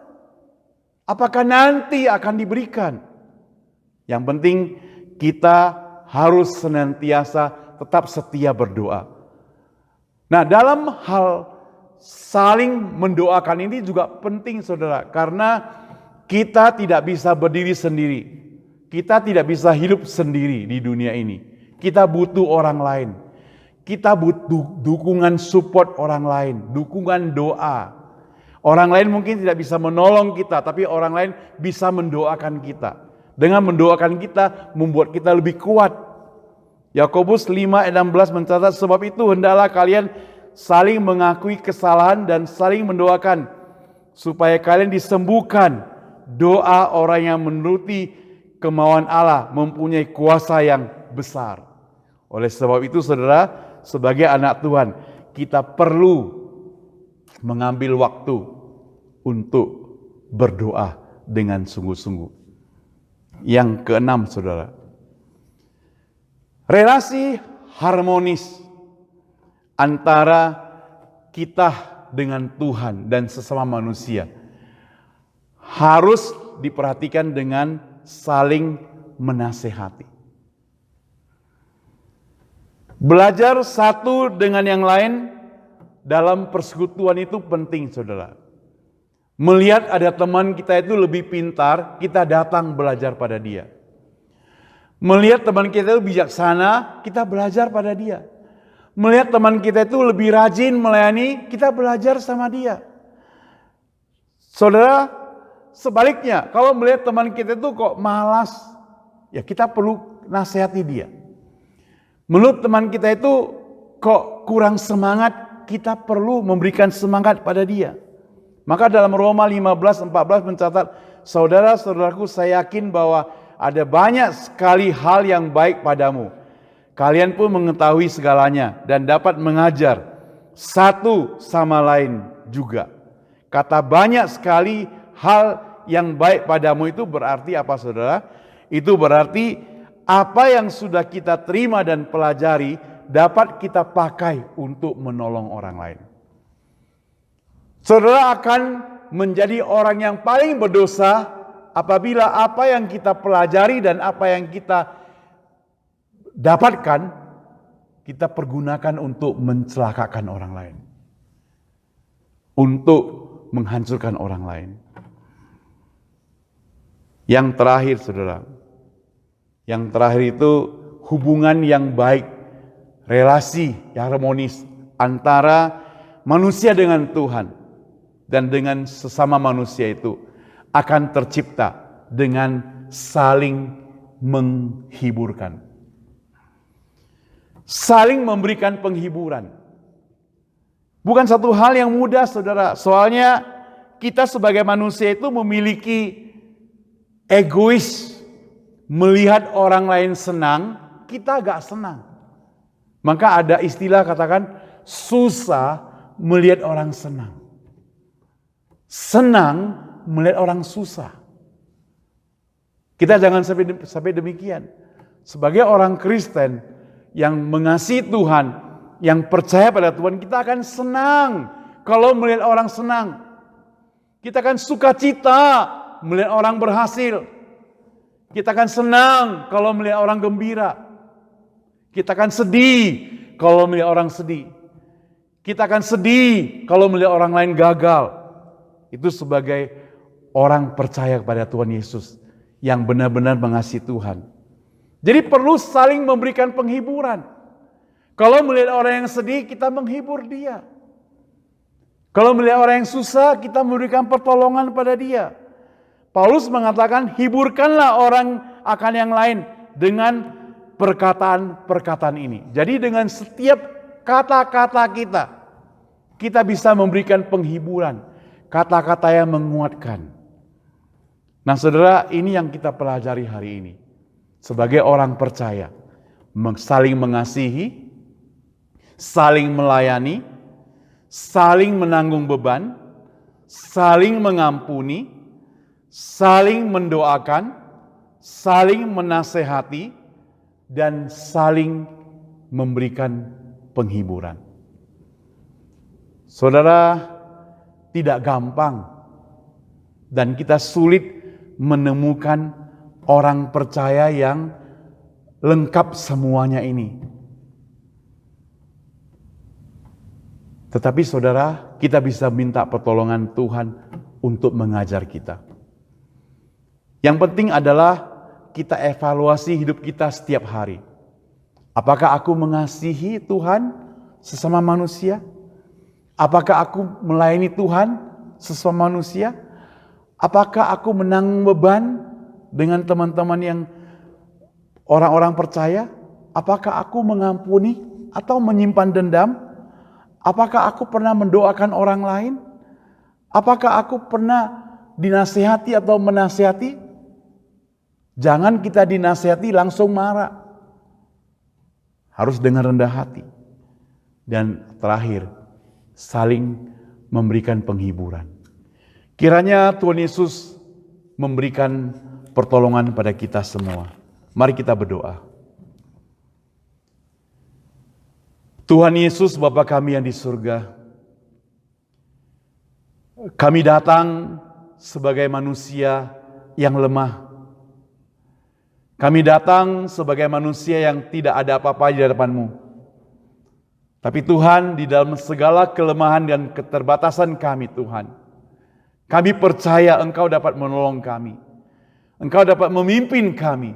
Apakah nanti akan diberikan? Yang penting kita harus senantiasa tetap setia berdoa. Nah, dalam hal saling mendoakan ini juga penting, saudara, karena kita tidak bisa berdiri sendiri. Kita tidak bisa hidup sendiri di dunia ini. Kita butuh orang lain. Kita butuh dukungan support orang lain, dukungan doa. Orang lain mungkin tidak bisa menolong kita, tapi orang lain bisa mendoakan kita. Dengan mendoakan kita, membuat kita lebih kuat. Yakobus 5 ayat 16 mencatat, sebab itu hendaklah kalian saling mengakui kesalahan dan saling mendoakan, supaya kalian disembuhkan. Doa orang yang menuruti kemauan Allah mempunyai kuasa yang besar. Oleh sebab itu saudara, sebagai anak Tuhan, kita perlu mengambil waktu untuk berdoa dengan sungguh-sungguh. Yang keenam, saudara, relasi harmonis antara kita dengan Tuhan dan sesama manusia harus diperhatikan dengan saling menasehati. Belajar satu dengan yang lain dalam persekutuan itu penting, saudara. Melihat ada teman kita itu lebih pintar, kita datang belajar pada dia. Melihat teman kita itu bijaksana, kita belajar pada dia. Melihat teman kita itu lebih rajin melayani, kita belajar sama dia. Saudara, sebaliknya, kalau melihat teman kita itu kok malas, ya kita perlu nasihati dia. menurut teman kita itu kok kurang semangat, kita perlu memberikan semangat pada dia. Maka dalam Roma 15:14 mencatat, saudara-saudaraku, saya yakin bahwa ada banyak sekali hal yang baik padamu. Kalian pun mengetahui segalanya dan dapat mengajar satu sama lain juga. Kata banyak sekali hal yang baik padamu itu berarti apa, saudara? Itu berarti apa yang sudah kita terima dan pelajari dapat kita pakai untuk menolong orang lain. Saudara akan menjadi orang yang paling berdosa apabila apa yang kita pelajari dan apa yang kita dapatkan kita pergunakan untuk mencelakakan orang lain, untuk menghancurkan orang lain. Yang terakhir, saudara, yang terakhir itu hubungan yang baik, relasi yang harmonis antara manusia dengan Tuhan dan dengan sesama manusia itu akan tercipta dengan saling menghiburkan, saling memberikan penghiburan. Bukan satu hal yang mudah, saudara. Soalnya kita sebagai manusia itu memiliki egois, melihat orang lain senang, kita gak senang. Maka ada istilah katakan susah melihat orang senang, senang melihat orang susah. Kita jangan sampai demikian. Sebagai orang Kristen yang mengasihi Tuhan, yang percaya pada Tuhan, kita akan senang kalau melihat orang senang. Kita akan sukacita melihat orang berhasil. Kita akan senang kalau melihat orang gembira. Kita akan sedih kalau melihat orang sedih. Kita akan sedih kalau melihat orang lain gagal. Itu sebagai orang percaya kepada Tuhan Yesus yang benar-benar mengasihi Tuhan. Jadi perlu saling memberikan penghiburan. Kalau melihat orang yang sedih, kita menghibur dia. Kalau melihat orang yang susah, kita memberikan pertolongan pada dia. Paulus mengatakan, hiburkanlah orang akan yang lain dengan perkataan-perkataan ini. Jadi dengan setiap kata-kata kita bisa memberikan penghiburan. Kata-kata yang menguatkan. Nah, saudara, ini yang kita pelajari hari ini. Sebagai orang percaya, saling mengasihi, saling melayani, saling menanggung beban, saling mengampuni, saling mendoakan, saling menasehati, dan saling memberikan penghiburan. Saudara, tidak gampang dan kita sulit menemukan orang percaya yang lengkap semuanya ini. Tetapi saudara, kita bisa minta pertolongan Tuhan untuk mengajar kita. Yang penting adalah kita evaluasi hidup kita setiap hari. Apakah aku mengasihi Tuhan sesama manusia? Apakah aku melayani Tuhan sesama manusia? Apakah aku menanggung beban dengan teman-teman yang orang-orang percaya? Apakah aku mengampuni atau menyimpan dendam? Apakah aku pernah mendoakan orang lain? Apakah aku pernah dinasihati atau menasihati? Jangan kita dinasihati langsung marah. Harus dengan rendah hati. Dan terakhir, saling memberikan penghiburan. Kiranya Tuhan Yesus memberikan pertolongan pada kita semua. Mari kita berdoa. Tuhan Yesus, Bapa kami yang di surga, kami datang sebagai manusia yang lemah. Kami datang sebagai manusia yang tidak ada apa-apa di hadapan-Mu. Tapi Tuhan, di dalam segala kelemahan dan keterbatasan kami, Tuhan, kami percaya Engkau dapat menolong kami. Engkau dapat memimpin kami,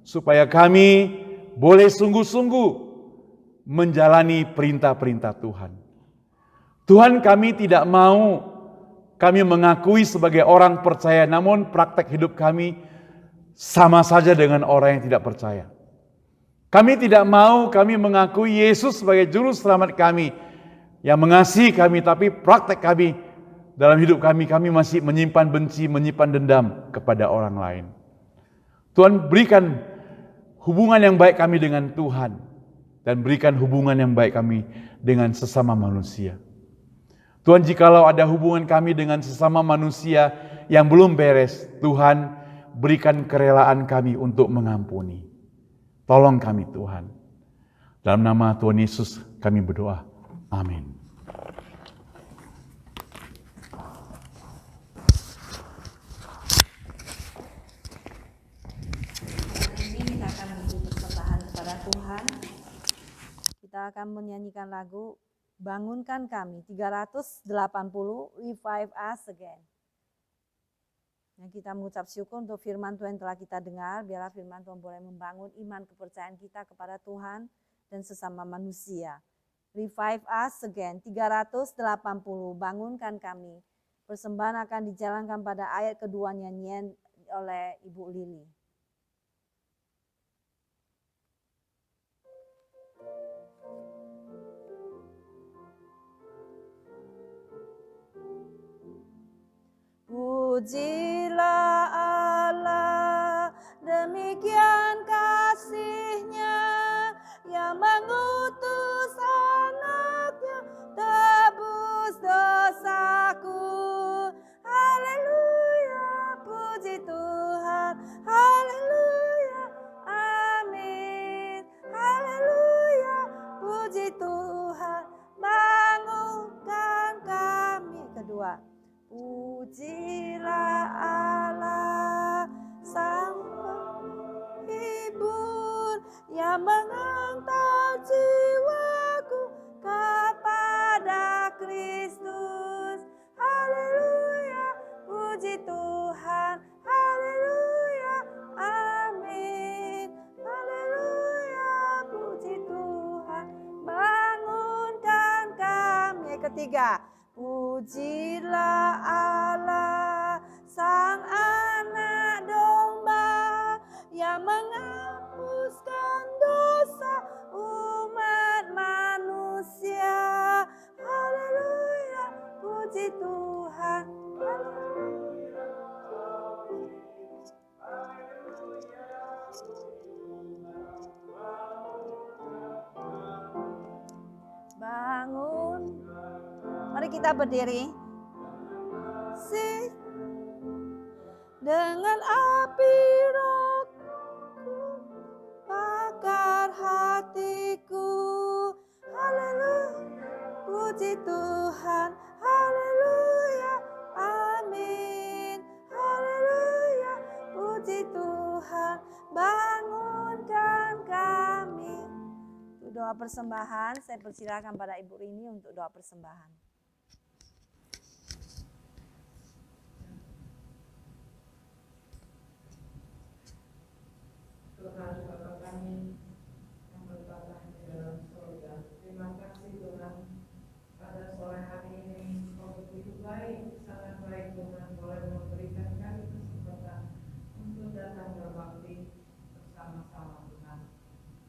supaya kami boleh sungguh-sungguh menjalani perintah-perintah Tuhan. Tuhan, kami tidak mau kami mengakui sebagai orang percaya, namun praktek hidup kami sama saja dengan orang yang tidak percaya. Kami tidak mau kami mengakui Yesus sebagai juru selamat kami, yang mengasihi kami, tapi praktek kami dalam hidup kami masih menyimpan benci, menyimpan dendam kepada orang lain. Tuhan, berikan hubungan yang baik kami dengan Tuhan, dan berikan hubungan yang baik kami dengan sesama manusia. Tuhan, jikalau ada hubungan kami dengan sesama manusia yang belum beres, Tuhan, berikan kerelaan kami untuk mengampuni. Tolong kami Tuhan. Dalam nama Tuhan Yesus kami berdoa. Amin. Kita akan memberi persembahan kepada Tuhan. Kita akan menyanyikan lagu Bangunkan Kami 380, Revive Us Again. Yang kita mengucap syukur untuk firman Tuhan yang telah kita dengar. Biarlah firman Tuhan boleh membangun iman kepercayaan kita kepada Tuhan dan sesama manusia. Revive Us Again 380, Bangunkan Kami. Persembahan akan dijalankan pada ayat kedua nyanyian oleh Ibu Lili. Pujilah Allah, demikian kasih-Nya yang mengutus anaknya tebus dosaku. Haleluya, puji Tuhan, haleluya, amin. Haleluya, puji Tuhan, bangunkan kami. Kedua, pujilah Allah, Sang Penghibur yang mengantar jiwaku kepada Kristus. Haleluya, puji Tuhan, haleluya, amin. Haleluya, puji Tuhan, bangunkan kami. Ketiga, pujilah Allah, Sang Anak Domba yang menghapuskan dosa umat manusia. Haleluya, puji Tuhan. Bangun. Mari kita berdiri. Dengan api rohku bakar hatiku. Haleluya, puji Tuhan. Haleluya, amin. Haleluya, puji Tuhan. Bangunkan kami. Untuk doa persembahan, saya persilakan pada Ibu Rini untuk doa persembahan. Tuhan Bapa kami yang bertata di dalam surga, terima kasih Tuhan pada sore hari ini Kau begitu baik, sangat baik Tuhan boleh memberikan kami kesempatan untuk datang berbakti bersama-sama Tuhan.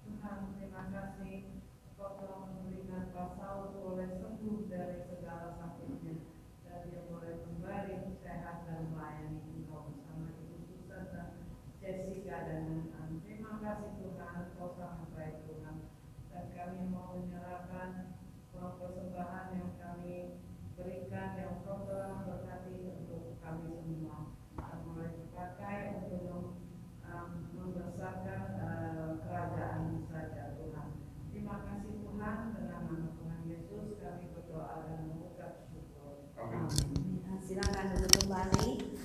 Tuhan terima kasih Kau telah memberikan Pak Saul boleh sembuh dari segala sakitnya dan dia boleh kembali sehat dan melayani Engkau bersama Ibu Susan dan Jessica dan terima kasih Tuhan, Kau sangat baik Tuhan. Dan kami mau menyerahkan uang persembahan yang kami berikan, yang Kau telah berkati untuk kami semua. Dan boleh dipakai untuk membesarkan kerajaan saja Tuhan. Terima kasih Tuhan, dengan nama Tuhan Yesus kami berdoa dan mengucap syukur. Amin. Silakan duduk kembali.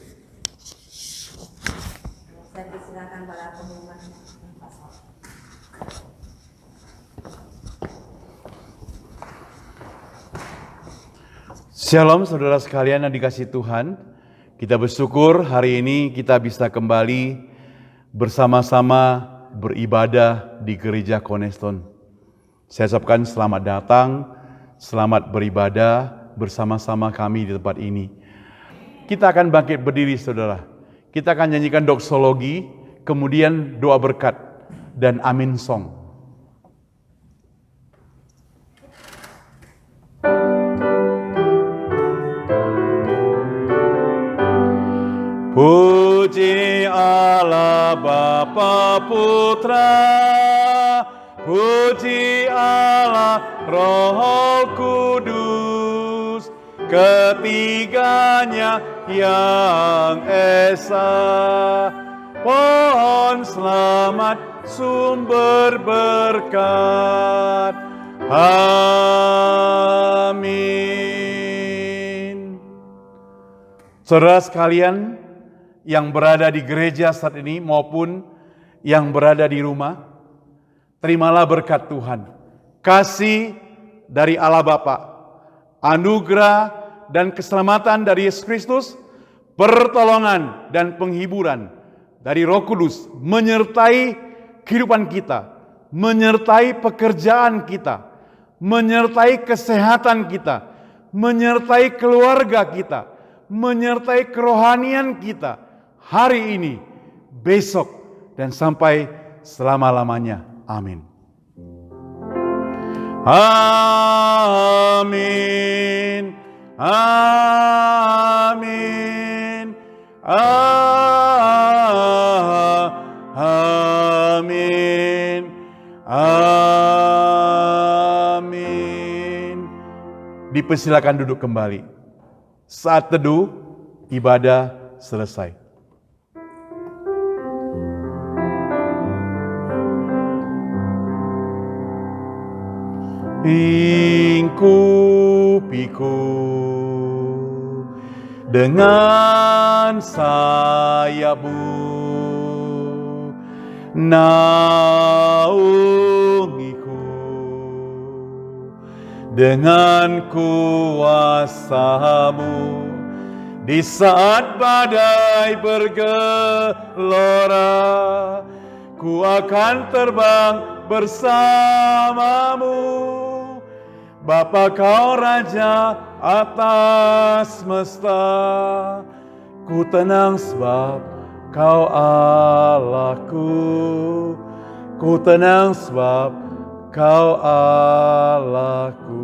Saya persilakan pada pengumuman pasal. Shalom saudara sekalian yang dikasihi Tuhan. Kita bersyukur hari ini kita bisa kembali bersama-sama beribadah di Gereja Cornerstone. Saya ucapkan selamat datang, selamat beribadah bersama-sama kami di tempat ini. Kita akan bangkit berdiri saudara. Kita akan nyanyikan doksologi, kemudian doa berkat dan amin song. Puji Allah Bapa Putra, puji Allah Roh Kudus, ketiganya yang esa. Pohon selamat, sumber berkat. Amin. Saudara sekalian yang berada di gereja saat ini maupun yang berada di rumah, terimalah berkat Tuhan, kasih dari Allah Bapa, anugerah dan keselamatan dari Yesus Kristus, pertolongan dan penghiburan dari Roh Kudus menyertai kehidupan kita, menyertai pekerjaan kita, menyertai kesehatan kita, menyertai keluarga kita, menyertai kerohanian kita hari ini, besok, dan sampai selama-lamanya. Amin. Amin. Amin. Amin. Amin. Dipersilakan duduk kembali. Saat teduh, ibadah selesai. Ingkupiku dengan sayapmu, naungiku dengan kuasa-Mu. Di saat badai bergelora, ku akan terbang bersamamu. Bapa, Kau Raja atas semesta, ku tenang sebab Kau Allahku. Ku tenang sebab Kau Allahku.